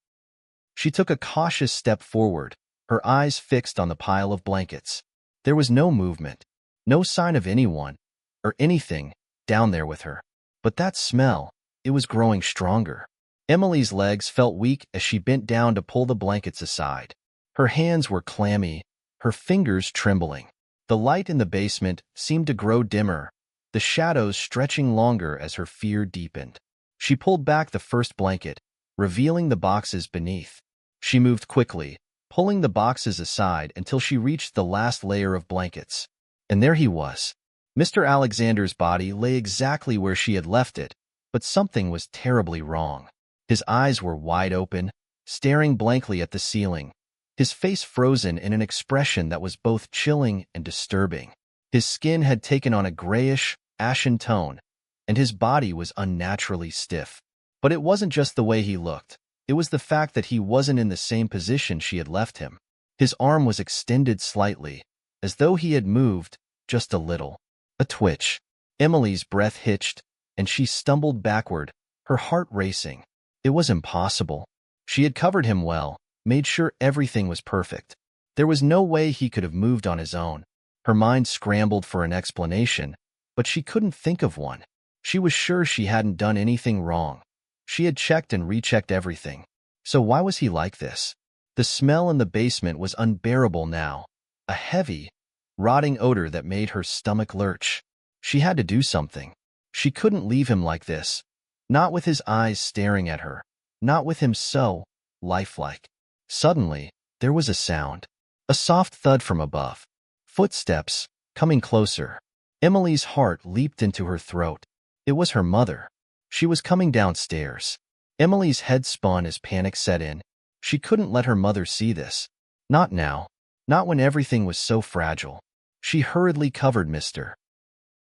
She took a cautious step forward, her eyes fixed on the pile of blankets. There was no movement, no sign of anyone, or anything, down there with her. But that smell, it was growing stronger. Emily's legs felt weak as she bent down to pull the blankets aside. Her hands were clammy, her fingers trembling. The light in the basement seemed to grow dimmer, the shadows stretching longer as her fear deepened. She pulled back the first blanket, revealing the boxes beneath. She moved quickly, pulling the boxes aside until she reached the last layer of blankets. And there he was. Mr. Alexander's body lay exactly where she had left it, but something was terribly wrong. His eyes were wide open, staring blankly at the ceiling, his face frozen in an expression that was both chilling and disturbing. His skin had taken on a grayish, ashen tone, and his body was unnaturally stiff. But it wasn't just the way he looked. It was the fact that he wasn't in the same position she had left him. His arm was extended slightly, as though he had moved just a little. A twitch. Emily's breath hitched, and she stumbled backward, her heart racing. It was impossible. She had covered him well, made sure everything was perfect. There was no way he could have moved on his own. Her mind scrambled for an explanation, but she couldn't think of one. She was sure she hadn't done anything wrong. She had checked and rechecked everything. So why was he like this? The smell in the basement was unbearable now, a heavy, rotting odor that made her stomach lurch. She had to do something. She couldn't leave him like this, not with his eyes staring at her, not with him so lifelike. Suddenly, there was a sound, a soft thud from above. Footsteps, coming closer. Emily's heart leaped into her throat. It was her mother. She was coming downstairs. Emily's head spun as panic set in. She couldn't let her mother see this. Not now. Not when everything was so fragile. She hurriedly covered Mr.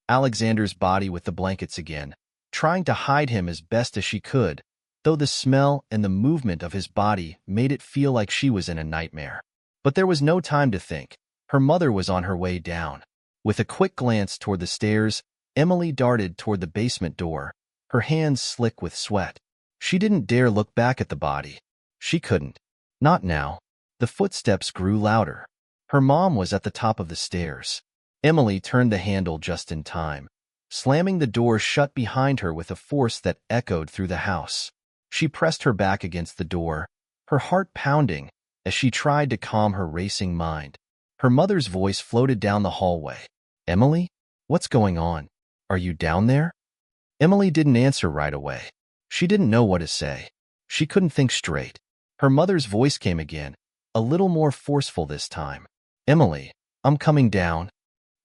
Alexander's body with the blankets again, trying to hide him as best as she could, though the smell and the movement of his body made it feel like she was in a nightmare. But there was no time to think. Her mother was on her way down. With a quick glance toward the stairs, Emily darted toward the basement door, her hands slick with sweat. She didn't dare look back at the body. She couldn't. Not now. The footsteps grew louder. Her mom was at the top of the stairs. Emily turned the handle just in time, slamming the door shut behind her with a force that echoed through the house. She pressed her back against the door, her heart pounding as she tried to calm her racing mind. Her mother's voice floated down the hallway. "Emily? What's going on? Are you down there?" Emily didn't answer right away. She didn't know what to say. She couldn't think straight. Her mother's voice came again, a little more forceful this time. Emily, I'm coming down.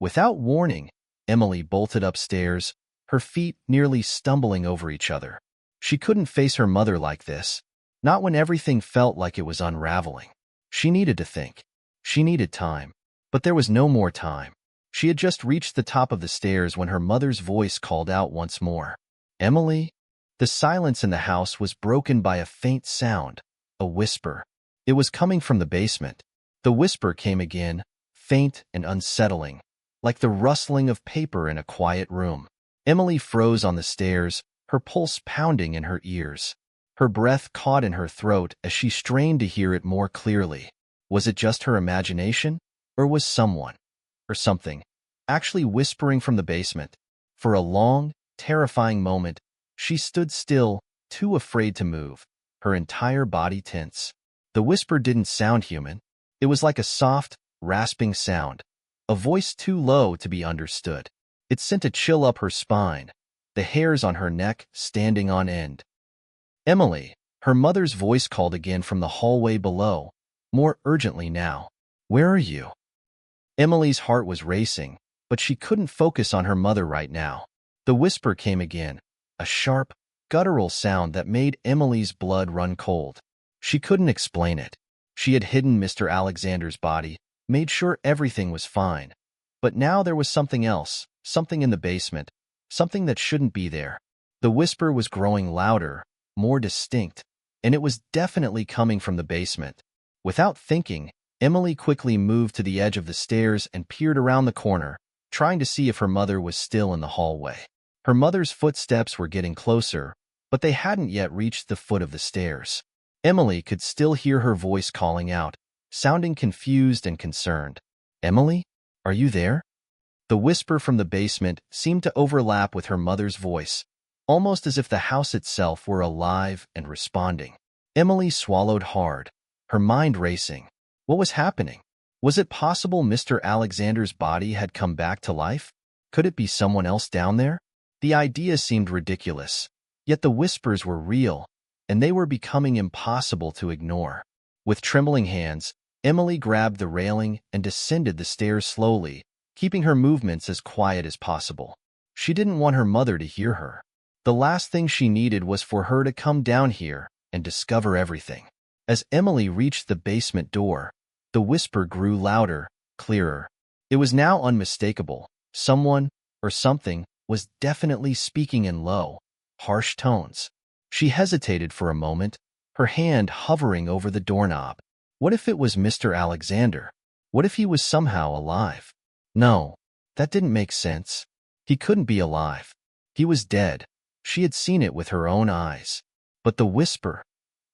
Without warning, Emily bolted upstairs, her feet nearly stumbling over each other. She couldn't face her mother like this, not when everything felt like it was unraveling. She needed to think. She needed time. But there was no more time. She had just reached the top of the stairs when her mother's voice called out once more. Emily? The silence in the house was broken by a faint sound, a whisper. It was coming from the basement. The whisper came again, faint and unsettling, like the rustling of paper in a quiet room. Emily froze on the stairs, her pulse pounding in her ears. Her breath caught in her throat as she strained to hear it more clearly. Was it just her imagination? Or was someone, or something, actually whispering from the basement? For a long, terrifying moment, she stood still, too afraid to move, her entire body tense. The whisper didn't sound human. It was like a soft, rasping sound, a voice too low to be understood. It sent a chill up her spine, the hairs on her neck standing on end. Emily, her mother's voice called again from the hallway below, more urgently now. Where are you? Emily's heart was racing, but she couldn't focus on her mother right now. The whisper came again, a sharp, guttural sound that made Emily's blood run cold. She couldn't explain it. She had hidden Mr. Alexander's body, made sure everything was fine. But now there was something else, something in the basement, something that shouldn't be there. The whisper was growing louder, more distinct, and it was definitely coming from the basement. Without thinking, Emily quickly moved to the edge of the stairs and peered around the corner, trying to see if her mother was still in the hallway. Her mother's footsteps were getting closer, but they hadn't yet reached the foot of the stairs. Emily could still hear her voice calling out, sounding confused and concerned. Emily, are you there? The whisper from the basement seemed to overlap with her mother's voice, almost as if the house itself were alive and responding. Emily swallowed hard, her mind racing. What was happening? Was it possible Mr. Alexander's body had come back to life? Could it be someone else down there? The idea seemed ridiculous, yet the whispers were real, and they were becoming impossible to ignore. With trembling hands, Emily grabbed the railing and descended the stairs slowly, keeping her movements as quiet as possible. She didn't want her mother to hear her. The last thing she needed was for her to come down here and discover everything. As Emily reached the basement door, the whisper grew louder, clearer. It was now unmistakable. Someone, or something, was definitely speaking in low, harsh tones. She hesitated for a moment, her hand hovering over the doorknob. What if it was Mr. Alexander? What if he was somehow alive? No, that didn't make sense. He couldn't be alive. He was dead. She had seen it with her own eyes. But the whisper,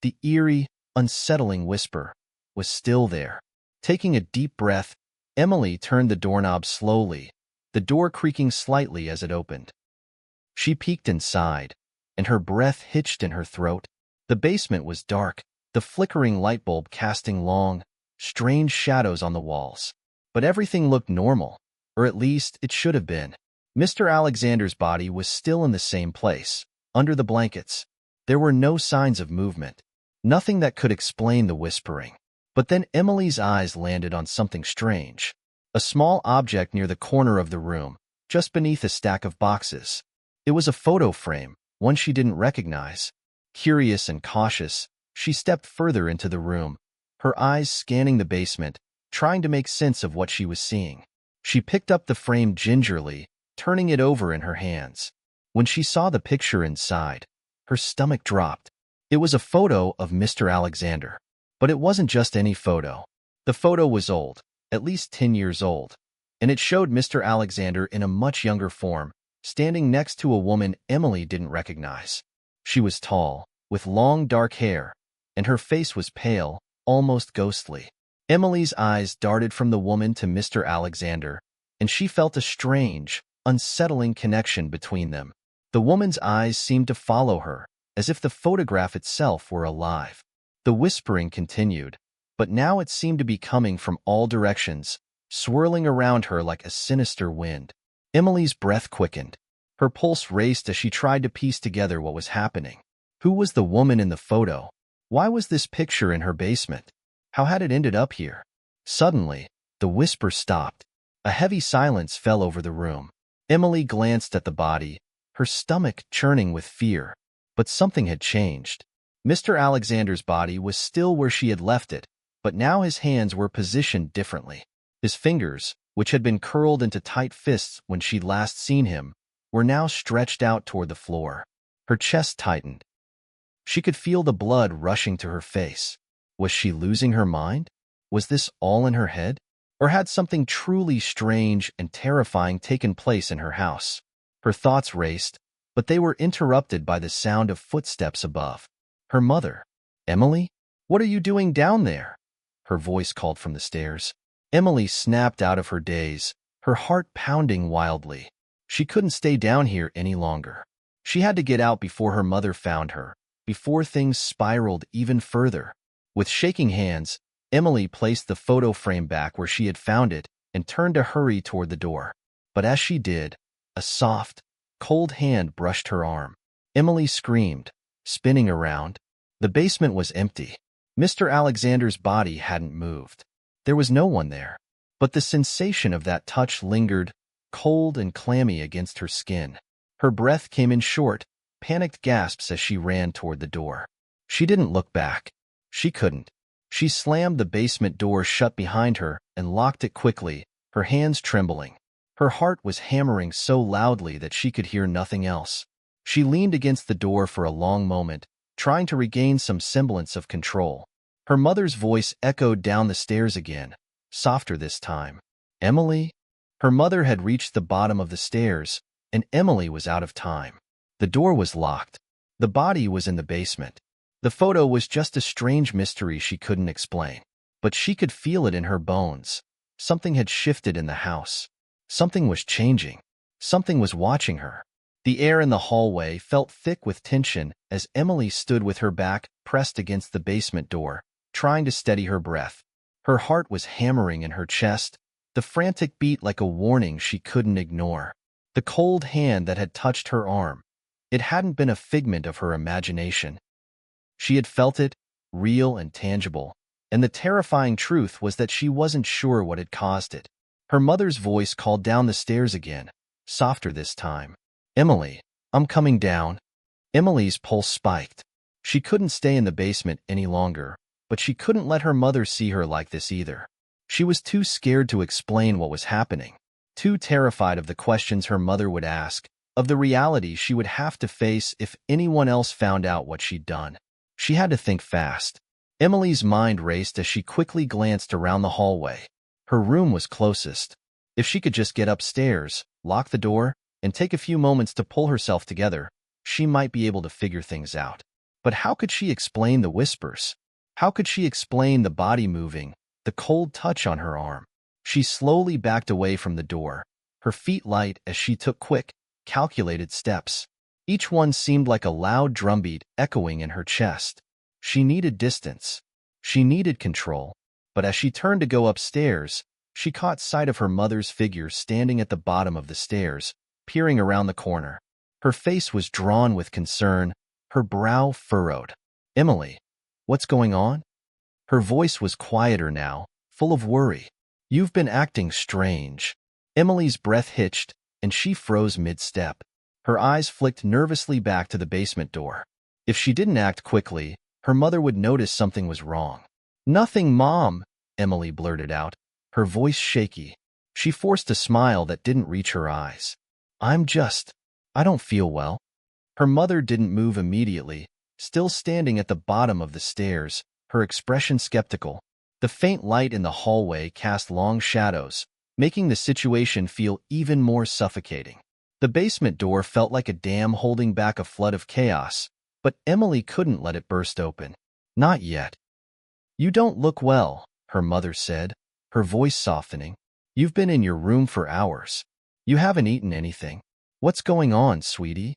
the eerie, unsettling whisper, was still there. Taking a deep breath, Emily turned the doorknob slowly, the door creaking slightly as it opened. She peeked inside, and her breath hitched in her throat. The basement was dark, the flickering light bulb casting long, strange shadows on the walls. But everything looked normal, or at least it should have been. Mr. Alexander's body was still in the same place, under the blankets. There were no signs of movement, nothing that could explain the whispering. But then Emily's eyes landed on something strange. A small object near the corner of the room, just beneath a stack of boxes. It was a photo frame, one she didn't recognize. Curious and cautious, she stepped further into the room, her eyes scanning the basement, trying to make sense of what she was seeing. She picked up the frame gingerly, turning it over in her hands. When she saw the picture inside, her stomach dropped. It was a photo of Mr. Alexander. But it wasn't just any photo. The photo was old, at least 10 years old, and it showed Mr. Alexander in a much younger form, standing next to a woman Emily didn't recognize. She was tall, with long dark hair, and her face was pale, almost ghostly. Emily's eyes darted from the woman to Mr. Alexander, and she felt a strange, unsettling connection between them. The woman's eyes seemed to follow her, as if the photograph itself were alive. The whispering continued, but now it seemed to be coming from all directions, swirling around her like a sinister wind. Emily's breath quickened. Her pulse raced as she tried to piece together what was happening. Who was the woman in the photo? Why was this picture in her basement? How had it ended up here? Suddenly, The whisper stopped. A heavy silence fell over the room. Emily glanced at the body, her stomach churning with fear. But something had changed. Mr. Alexander's body was still where she had left it, but now his hands were positioned differently. His fingers, which had been curled into tight fists when she'd last seen him, were now stretched out toward the floor. Her chest tightened. She could feel the blood rushing to her face. Was she losing her mind? Was this all in her head? Or had something truly strange and terrifying taken place in her house? Her thoughts raced, but they were interrupted by the sound of footsteps above. Her mother. "Emily? What are you doing down there?" Her voice called from the stairs. Emily snapped out of her daze, her heart pounding wildly. She couldn't stay down here any longer. She had to get out before her mother found her, before things spiraled even further. With shaking hands, Emily placed the photo frame back where she had found it and turned to hurry toward the door. But as she did, a soft, cold hand brushed her arm. Emily screamed, spinning around. The basement was empty. Mr. Alexander's body hadn't moved. There was no one there. But the sensation of that touch lingered, cold and clammy against her skin. Her breath came in short, panicked gasps as she ran toward the door. She didn't look back. She couldn't. She slammed the basement door shut behind her and locked it quickly, her hands trembling. Her heart was hammering so loudly that she could hear nothing else. She leaned against the door for a long moment, trying to regain some semblance of control. Her mother's voice echoed down the stairs again, softer this time. "Emily?" Her mother had reached the bottom of the stairs, and Emily was out of time. The door was locked. The body was in the basement. The photo was just a strange mystery she couldn't explain. But she could feel it in her bones. Something had shifted in the house. Something was changing. Something was watching her. The air in the hallway felt thick with tension as Emily stood with her back pressed against the basement door, trying to steady her breath. Her heart was hammering in her chest, the frantic beat like a warning she couldn't ignore. The cold hand that had touched her arm, it hadn't been a figment of her imagination. She had felt it, real and tangible, and the terrifying truth was that she wasn't sure what had caused it. Her mother's voice called down the stairs again, softer this time. "Emily, I'm coming down." Emily's pulse spiked. She couldn't stay in the basement any longer, but she couldn't let her mother see her like this either. She was too scared to explain what was happening, too terrified of the questions her mother would ask, of the reality she would have to face if anyone else found out what she'd done. She had to think fast. Emily's mind raced as she quickly glanced around the hallway. Her room was closest. If she could just get upstairs, lock the door, and take a few moments to pull herself together, she might be able to figure things out. But how could she explain the whispers? How could she explain the body moving, the cold touch on her arm? She slowly backed away from the door, her feet light as she took quick, calculated steps. Each one seemed like a loud drumbeat echoing in her chest. She needed distance. She needed control. But as she turned to go upstairs, she caught sight of her mother's figure standing at the bottom of the stairs, peering around the corner. Her face was drawn with concern, her brow furrowed. "Emily, what's going on?" Her voice was quieter now, full of worry. "You've been acting strange." Emily's breath hitched, and she froze mid-step. Her eyes flicked nervously back to the basement door. If she didn't act quickly, her mother would notice something was wrong. "Nothing, Mom," Emily blurted out, her voice shaky. She forced a smile that didn't reach her eyes. I don't feel well." Her mother didn't move immediately, still standing at the bottom of the stairs, her expression skeptical. The faint light in the hallway cast long shadows, making the situation feel even more suffocating. The basement door felt like a dam holding back a flood of chaos, but Emily couldn't let it burst open. Not yet. "You don't look well," her mother said, her voice softening. "You've been in your room for hours. You haven't eaten anything. What's going on, sweetie?"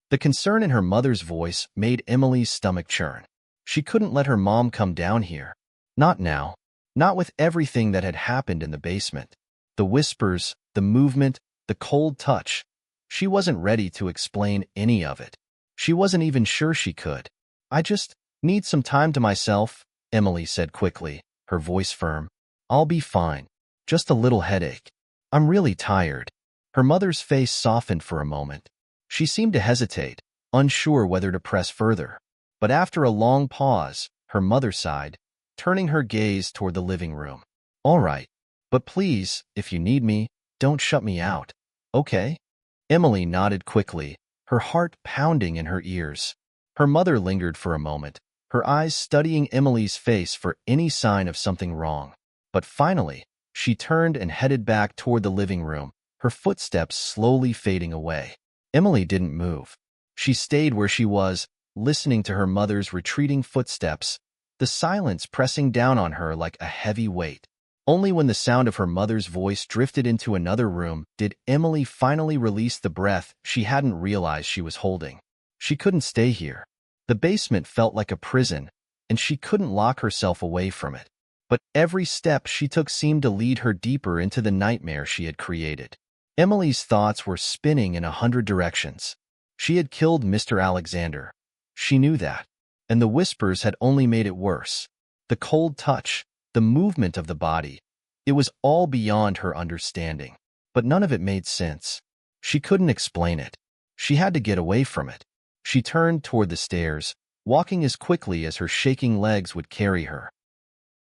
The concern in her mother's voice made Emily's stomach churn. She couldn't let her mom come down here. Not now. Not with everything that had happened in the basement. The whispers, the movement, the cold touch. She wasn't ready to explain any of it. She wasn't even sure she could. "I just need some time to myself," Emily said quickly, her voice firm. "I'll be fine." Just a little headache. I'm really tired. Her mother's face softened for a moment. She seemed to hesitate, unsure whether to press further. But after a long pause, her mother sighed, turning her gaze toward the living room. All right, but please, if you need me, don't shut me out. Okay? Emily nodded quickly, her heart pounding in her ears. Her mother lingered for a moment, her eyes studying Emily's face for any sign of something wrong. But finally, she turned and headed back toward the living room, her footsteps slowly fading away. Emily didn't move. She stayed where she was, listening to her mother's retreating footsteps, the silence pressing down on her like a heavy weight. Only when the sound of her mother's voice drifted into another room did Emily finally release the breath she hadn't realized she was holding. She couldn't stay here. The basement felt like a prison, and she couldn't lock herself away from it. But every step she took seemed to lead her deeper into the nightmare she had created. Emily's thoughts were spinning in 100 directions. She had killed Mr. Alexander. She knew that. And the whispers had only made it worse. The cold touch, the movement of the body, it was all beyond her understanding. But none of it made sense. She couldn't explain it. She had to get away from it. She turned toward the stairs, walking as quickly as her shaking legs would carry her.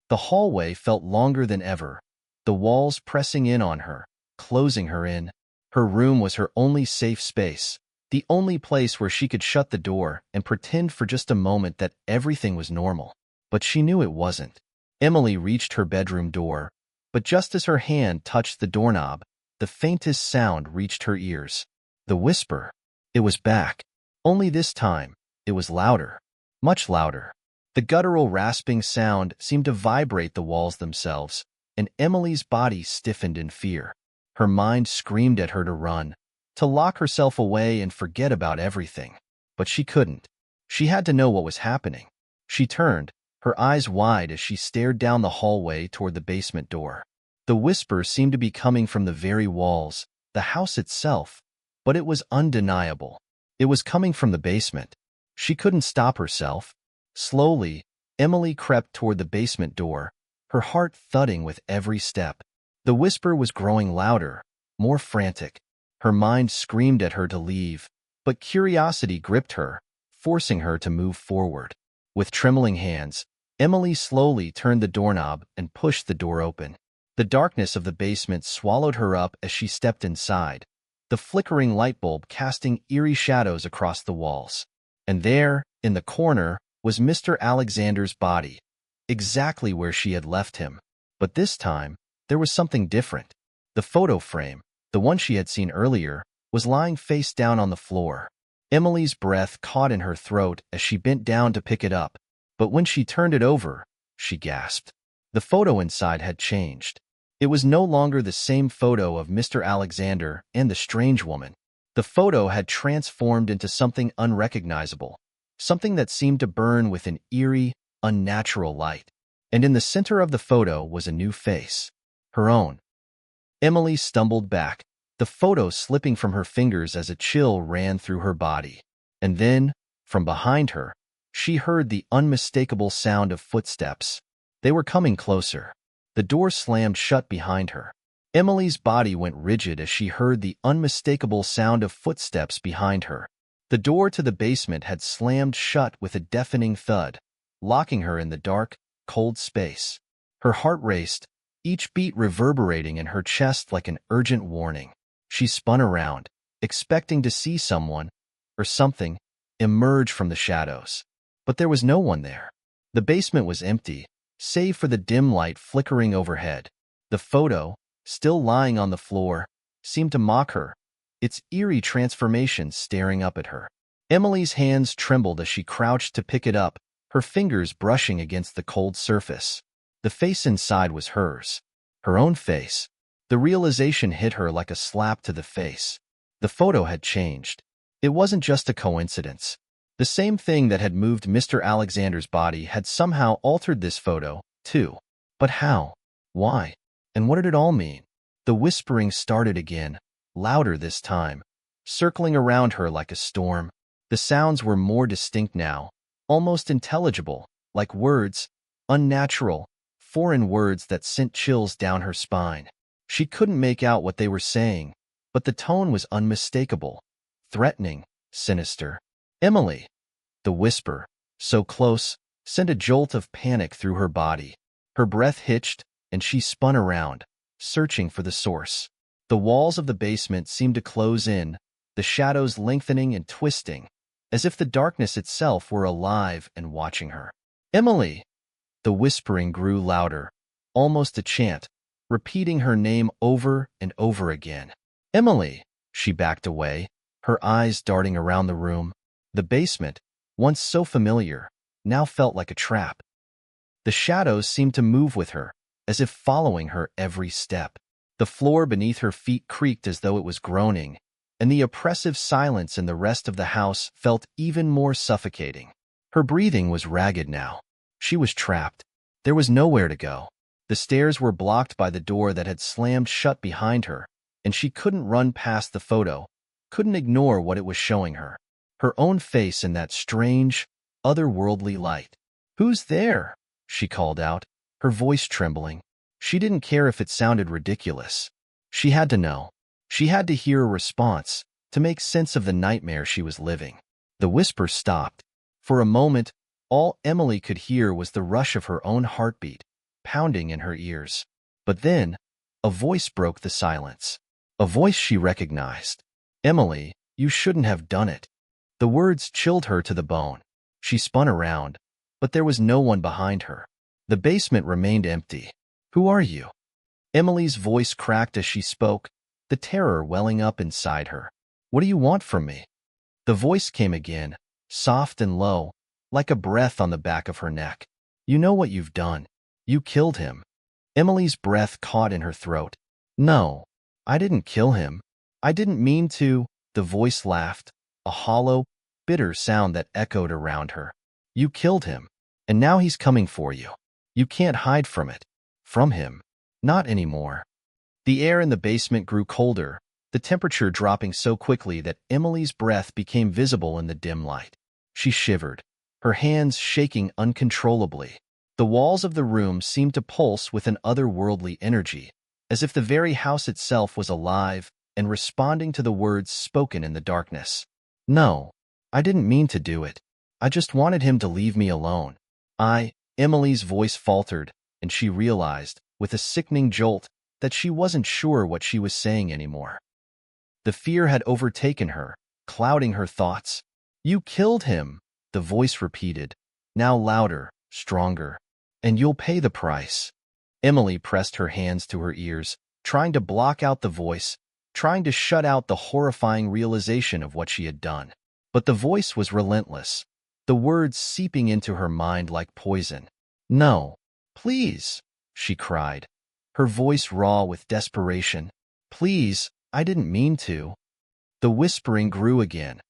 The hallway felt longer than ever, the walls pressing in on her, closing her in. Her room was her only safe space, the only place where she could shut the door and pretend for just a moment that everything was normal. But she knew it wasn't. Emily reached her bedroom door, but just as her hand touched the doorknob, the faintest sound reached her ears. The whisper. It was back. Only this time, it was louder, much louder. The guttural rasping sound seemed to vibrate the walls themselves, and Emily's body stiffened in fear. Her mind screamed at her to run, to lock herself away and forget about everything. But she couldn't. She had to know what was happening. She turned, her eyes wide as she stared down the hallway toward the basement door. The whisper seemed to be coming from the very walls, the house itself, but it was undeniable. It was coming from the basement. She couldn't stop herself. Slowly, Emily crept toward the basement door, her heart thudding with every step. The whisper was growing louder, more frantic. Her mind screamed at her to leave, but curiosity gripped her, forcing her to move forward. With trembling hands, Emily slowly turned the doorknob and pushed the door open. The darkness of the basement swallowed her up as she stepped inside, the flickering light bulb casting eerie shadows across the walls. And there, in the corner, was Mr. Alexander's body, exactly where she had left him. But this time, there was something different. The photo frame, the one she had seen earlier, was lying face down on the floor. Emily's breath caught in her throat as she bent down to pick it up, but when she turned it over, she gasped. The photo inside had changed. It was no longer the same photo of Mr. Alexander and the strange woman. The photo had transformed into something unrecognizable, something that seemed to burn with an eerie, unnatural light. And in the center of the photo was a new face, her own. Emily stumbled back, the photo slipping from her fingers as a chill ran through her body. And then, from behind her, she heard the unmistakable sound of footsteps. They were coming closer. The door slammed shut behind her. Emily's body went rigid as she heard the unmistakable sound of footsteps behind her. The door to the basement had slammed shut with a deafening thud, locking her in the dark, cold space. Her heart raced, each beat reverberating in her chest like an urgent warning. She spun around, expecting to see someone, or something, emerge from the shadows. But there was no one there. The basement was empty, save for the dim light flickering overhead. The photo, still lying on the floor, seemed to mock her, its eerie transformation staring up at her. Emily's hands trembled as she crouched to pick it up, her fingers brushing against the cold surface. The face inside was hers, her own face. The realization hit her like a slap to the face. The photo had changed. It wasn't just a coincidence. The same thing that had moved Mr. Alexander's body had somehow altered this photo, too. But how? Why? And what did it all mean? The whispering started again, louder this time, circling around her like a storm. The sounds were more distinct now, almost intelligible, like words, unnatural, foreign words that sent chills down her spine. She couldn't make out what they were saying, but the tone was unmistakable, threatening, sinister. Emily! The whisper, so close, sent a jolt of panic through her body. Her breath hitched, and she spun around, searching for the source. The walls of the basement seemed to close in, the shadows lengthening and twisting, as if the darkness itself were alive and watching her. Emily! The whispering grew louder, almost a chant, repeating her name over and over again. Emily! She backed away, her eyes darting around the room. The basement, once so familiar, now felt like a trap. The shadows seemed to move with her, as if following her every step. The floor beneath her feet creaked as though it was groaning, and the oppressive silence in the rest of the house felt even more suffocating. Her breathing was ragged now. She was trapped. There was nowhere to go. The stairs were blocked by the door that had slammed shut behind her, and she couldn't run past the photo, couldn't ignore what it was showing her. Her own face in that strange, otherworldly light. "Who's there?" she called out, her voice trembling. She didn't care if it sounded ridiculous. She had to know. She had to hear a response, to make sense of the nightmare she was living. The whisper stopped. For a moment, all Emily could hear was the rush of her own heartbeat, pounding in her ears. But then, a voice broke the silence. A voice she recognized. "Emily, you shouldn't have done it." The words chilled her to the bone. She spun around, but there was no one behind her. The basement remained empty. "Who are you?" Emily's voice cracked as she spoke, the terror welling up inside her. "What do you want from me?" The voice came again, soft and low, like a breath on the back of her neck. "You know what you've done. You killed him." Emily's breath caught in her throat. "No, I didn't kill him. I didn't mean to." The voice laughed, a hollow, bitter sound that echoed around her. "You killed him, and now he's coming for you. You can't hide from it. From him. Not anymore." The air in the basement grew colder, the temperature dropping so quickly that Emily's breath became visible in the dim light. She shivered, her hands shaking uncontrollably. The walls of the room seemed to pulse with an otherworldly energy, as if the very house itself was alive and responding to the words spoken in the darkness. "No, I didn't mean to do it. I just wanted him to leave me alone." Emily's voice faltered, and she realized, with a sickening jolt, that she wasn't sure what she was saying anymore. The fear had overtaken her, clouding her thoughts. "You killed him," the voice repeated, now louder, stronger. "And you'll pay the price." Emily pressed her hands to her ears, trying to block out the voice, trying to shut out the horrifying realization of what she had done. But the voice was relentless, the words seeping into her mind like poison. "No, please," she cried, her voice raw with desperation. "Please, I didn't mean to." The whispering grew again,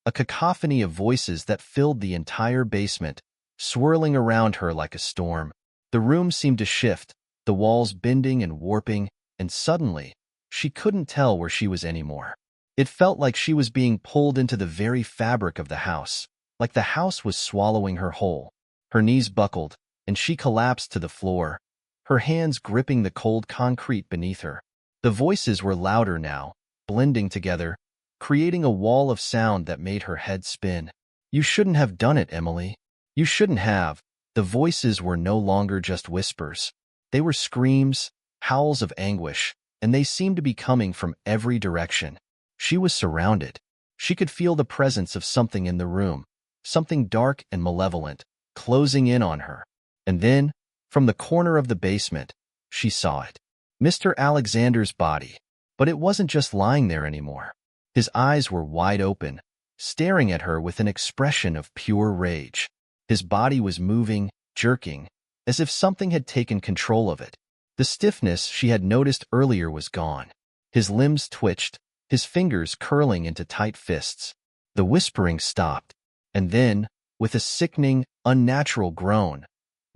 a cacophony of voices that filled the entire basement, swirling around her like a storm. The room seemed to shift, the walls bending and warping, and suddenly, she couldn't tell where she was anymore. It felt like she was being pulled into the very fabric of the house, like the house was swallowing her whole. Her knees buckled, and she collapsed to the floor, her hands gripping the cold concrete beneath her. The voices were louder now, blending together, creating a wall of sound that made her head spin. "You shouldn't have done it, Emily. You shouldn't have." The voices were no longer just whispers. They were screams, howls of anguish, and they seemed to be coming from every direction. She was surrounded. She could feel the presence of something in the room, something dark and malevolent, closing in on her. And then, from the corner of the basement, she saw it. Mr. Alexander's body. But it wasn't just lying there anymore. His eyes were wide open, staring at her with an expression of pure rage. His body was moving, jerking, as if something had taken control of it. The stiffness she had noticed earlier was gone. His limbs twitched, his fingers curling into tight fists. The whispering stopped, and then, with a sickening, unnatural groan,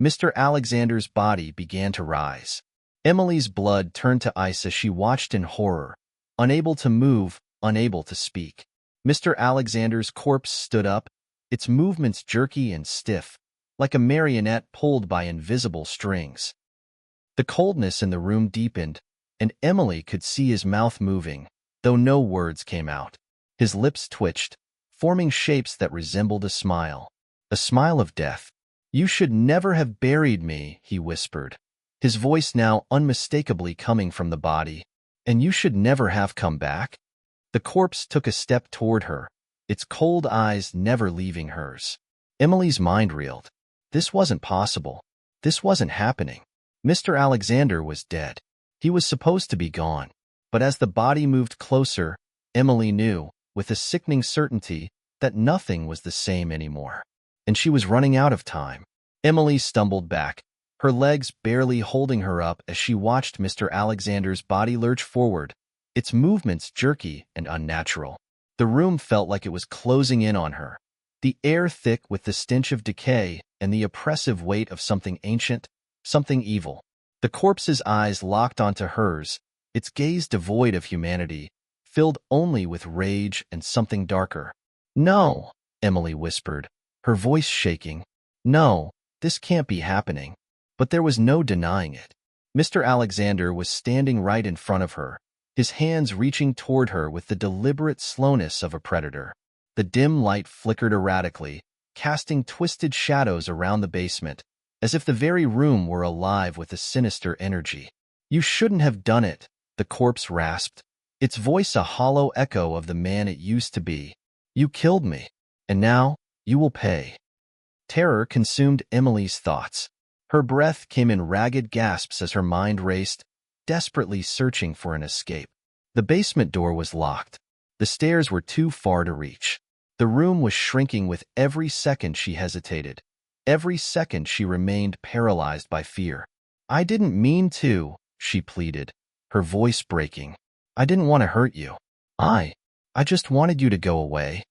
Mr. Alexander's body began to rise. Emily's blood turned to ice as she watched in horror, unable to move, unable to speak. Mr. Alexander's corpse stood up, its movements jerky and stiff, like a marionette pulled by invisible strings. The coldness in the room deepened, and Emily could see his mouth moving, though no words came out. His lips twitched, forming shapes that resembled a smile of death. "You should never have buried me," he whispered, his voice now unmistakably coming from the body. "And you should never have come back?" The corpse took a step toward her, its cold eyes never leaving hers. Emily's mind reeled. This wasn't possible. This wasn't happening. Mr. Alexander was dead. He was supposed to be gone. But as the body moved closer, Emily knew, with a sickening certainty, that nothing was the same anymore. And she was running out of time. Emily stumbled back, her legs barely holding her up as she watched Mr. Alexander's body lurch forward, its movements jerky and unnatural. The room felt like it was closing in on her, the air thick with the stench of decay and the oppressive weight of something ancient, something evil. The corpse's eyes locked onto hers, its gaze devoid of humanity, filled only with rage and something darker. "No," Emily whispered, her voice shaking. "No, this can't be happening." But there was no denying it. Mr. Alexander was standing right in front of her, his hands reaching toward her with the deliberate slowness of a predator. The dim light flickered erratically, casting twisted shadows around the basement, as if the very room were alive with a sinister energy. "You shouldn't have done it," the corpse rasped, its voice a hollow echo of the man it used to be. "You killed me, and now you will pay." Terror consumed Emily's thoughts. Her breath came in ragged gasps as her mind raced, desperately searching for an escape. The basement door was locked. The stairs were too far to reach. The room was shrinking with every second she hesitated. Every second she remained paralyzed by fear. "I didn't mean to," she pleaded, her voice breaking. "I didn't want to hurt you. I just wanted you to go away."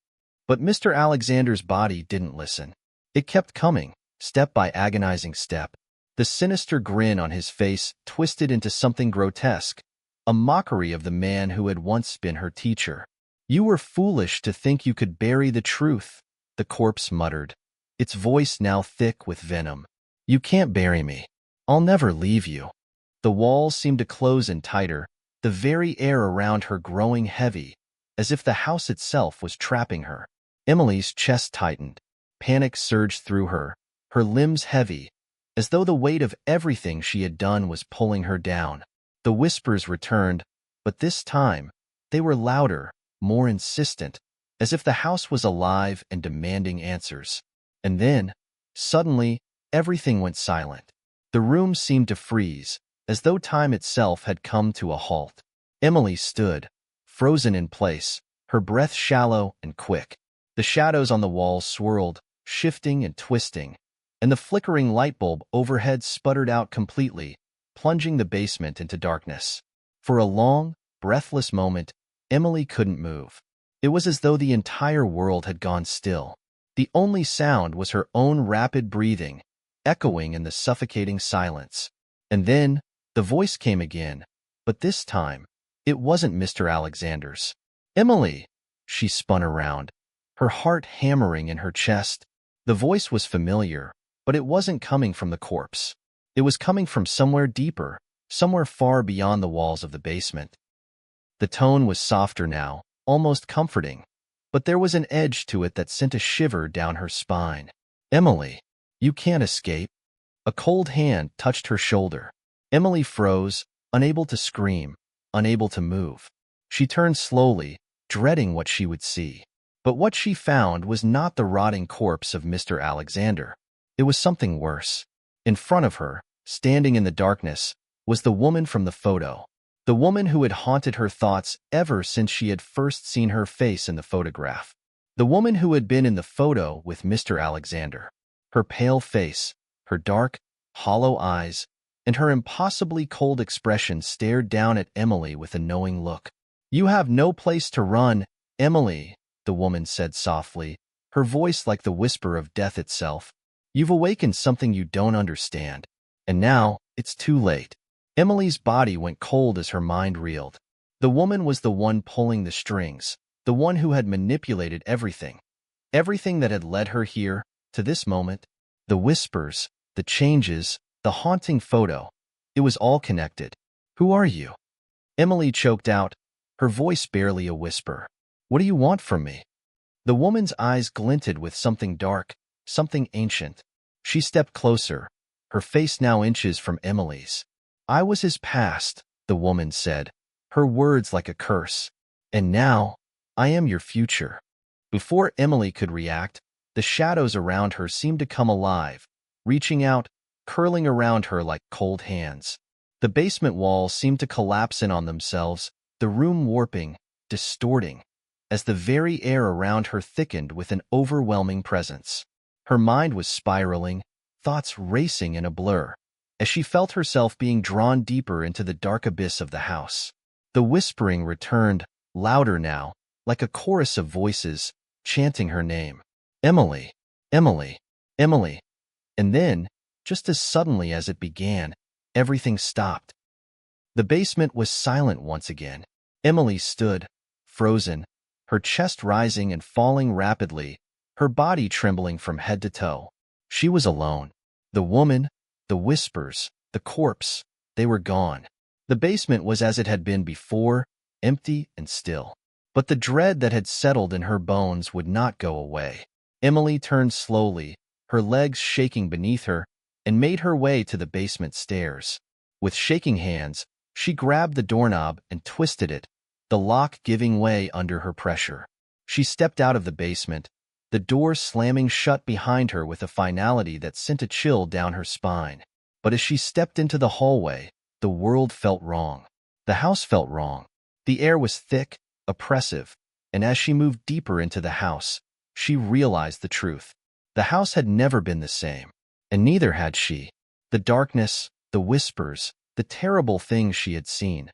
But Mr. Alexander's body didn't listen. It kept coming, step by agonizing step. The sinister grin on his face twisted into something grotesque, a mockery of the man who had once been her teacher. "You were foolish to think you could bury the truth," the corpse muttered, its voice now thick with venom. "You can't bury me. I'll never leave you." The walls seemed to close in tighter, the very air around her growing heavy, as if the house itself was trapping her. Emily's chest tightened. Panic surged through her, her limbs heavy, as though the weight of everything she had done was pulling her down. The whispers returned, but this time, they were louder, more insistent, as if the house was alive and demanding answers. And then, suddenly, everything went silent. The room seemed to freeze, as though time itself had come to a halt. Emily stood, frozen in place, her breath shallow and quick. The shadows on the walls swirled, shifting and twisting, and the flickering light bulb overhead sputtered out completely, plunging the basement into darkness. For a long, breathless moment, Emily couldn't move. It was as though the entire world had gone still. The only sound was her own rapid breathing, echoing in the suffocating silence. And then, the voice came again, but this time, it wasn't Mr. Alexander's. "Emily!" She spun around, her heart hammering in her chest. The voice was familiar, but it wasn't coming from the corpse. It was coming from somewhere deeper, somewhere far beyond the walls of the basement. The tone was softer now, almost comforting, but there was an edge to it that sent a shiver down her spine. "Emily, you can't escape." A cold hand touched her shoulder. Emily froze, unable to scream, unable to move. She turned slowly, dreading what she would see. But what she found was not the rotting corpse of Mr. Alexander. It was something worse. In front of her, standing in the darkness, was the woman from the photo. The woman who had haunted her thoughts ever since she had first seen her face in the photograph. The woman who had been in the photo with Mr. Alexander. Her pale face, her dark, hollow eyes, and her impossibly cold expression stared down at Emily with a knowing look. "You have no place to run, Emily," the woman said softly, her voice like the whisper of death itself. "You've awakened something you don't understand. And now, it's too late." Emily's body went cold as her mind reeled. The woman was the one pulling the strings, the one who had manipulated everything. Everything that had led her here, to this moment. The whispers, the changes, the haunting photo. It was all connected. "Who are you?" Emily choked out, her voice barely a whisper. "What do you want from me?" The woman's eyes glinted with something dark, something ancient. She stepped closer, her face now inches from Emily's. "I was his past," the woman said, her words like a curse. "And now, I am your future." Before Emily could react, the shadows around her seemed to come alive, reaching out, curling around her like cold hands. The basement walls seemed to collapse in on themselves, the room warping, distorting, as the very air around her thickened with an overwhelming presence. Her mind was spiraling, thoughts racing in a blur, as she felt herself being drawn deeper into the dark abyss of the house. The whispering returned, louder now, like a chorus of voices, chanting her name. "Emily, Emily, Emily." And then, just as suddenly as it began, everything stopped. The basement was silent once again. Emily stood, frozen, her chest rising and falling rapidly, her body trembling from head to toe. She was alone. The woman, the whispers, the corpse, they were gone. The basement was as it had been before, empty and still. But the dread that had settled in her bones would not go away. Emily turned slowly, her legs shaking beneath her, and made her way to the basement stairs. With shaking hands, she grabbed the doorknob and twisted it, the lock giving way under her pressure. She stepped out of the basement, the door slamming shut behind her with a finality that sent a chill down her spine. But as she stepped into the hallway, the world felt wrong. The house felt wrong. The air was thick, oppressive, and as she moved deeper into the house, she realized the truth. The house had never been the same, and neither had she. The darkness, the whispers, the terrible things she had seen.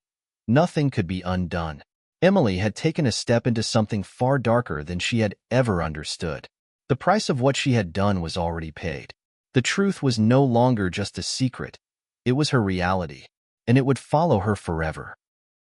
Nothing could be undone. Emily had taken a step into something far darker than she had ever understood. The price of what she had done was already paid. The truth was no longer just a secret. It was her reality, and it would follow her forever.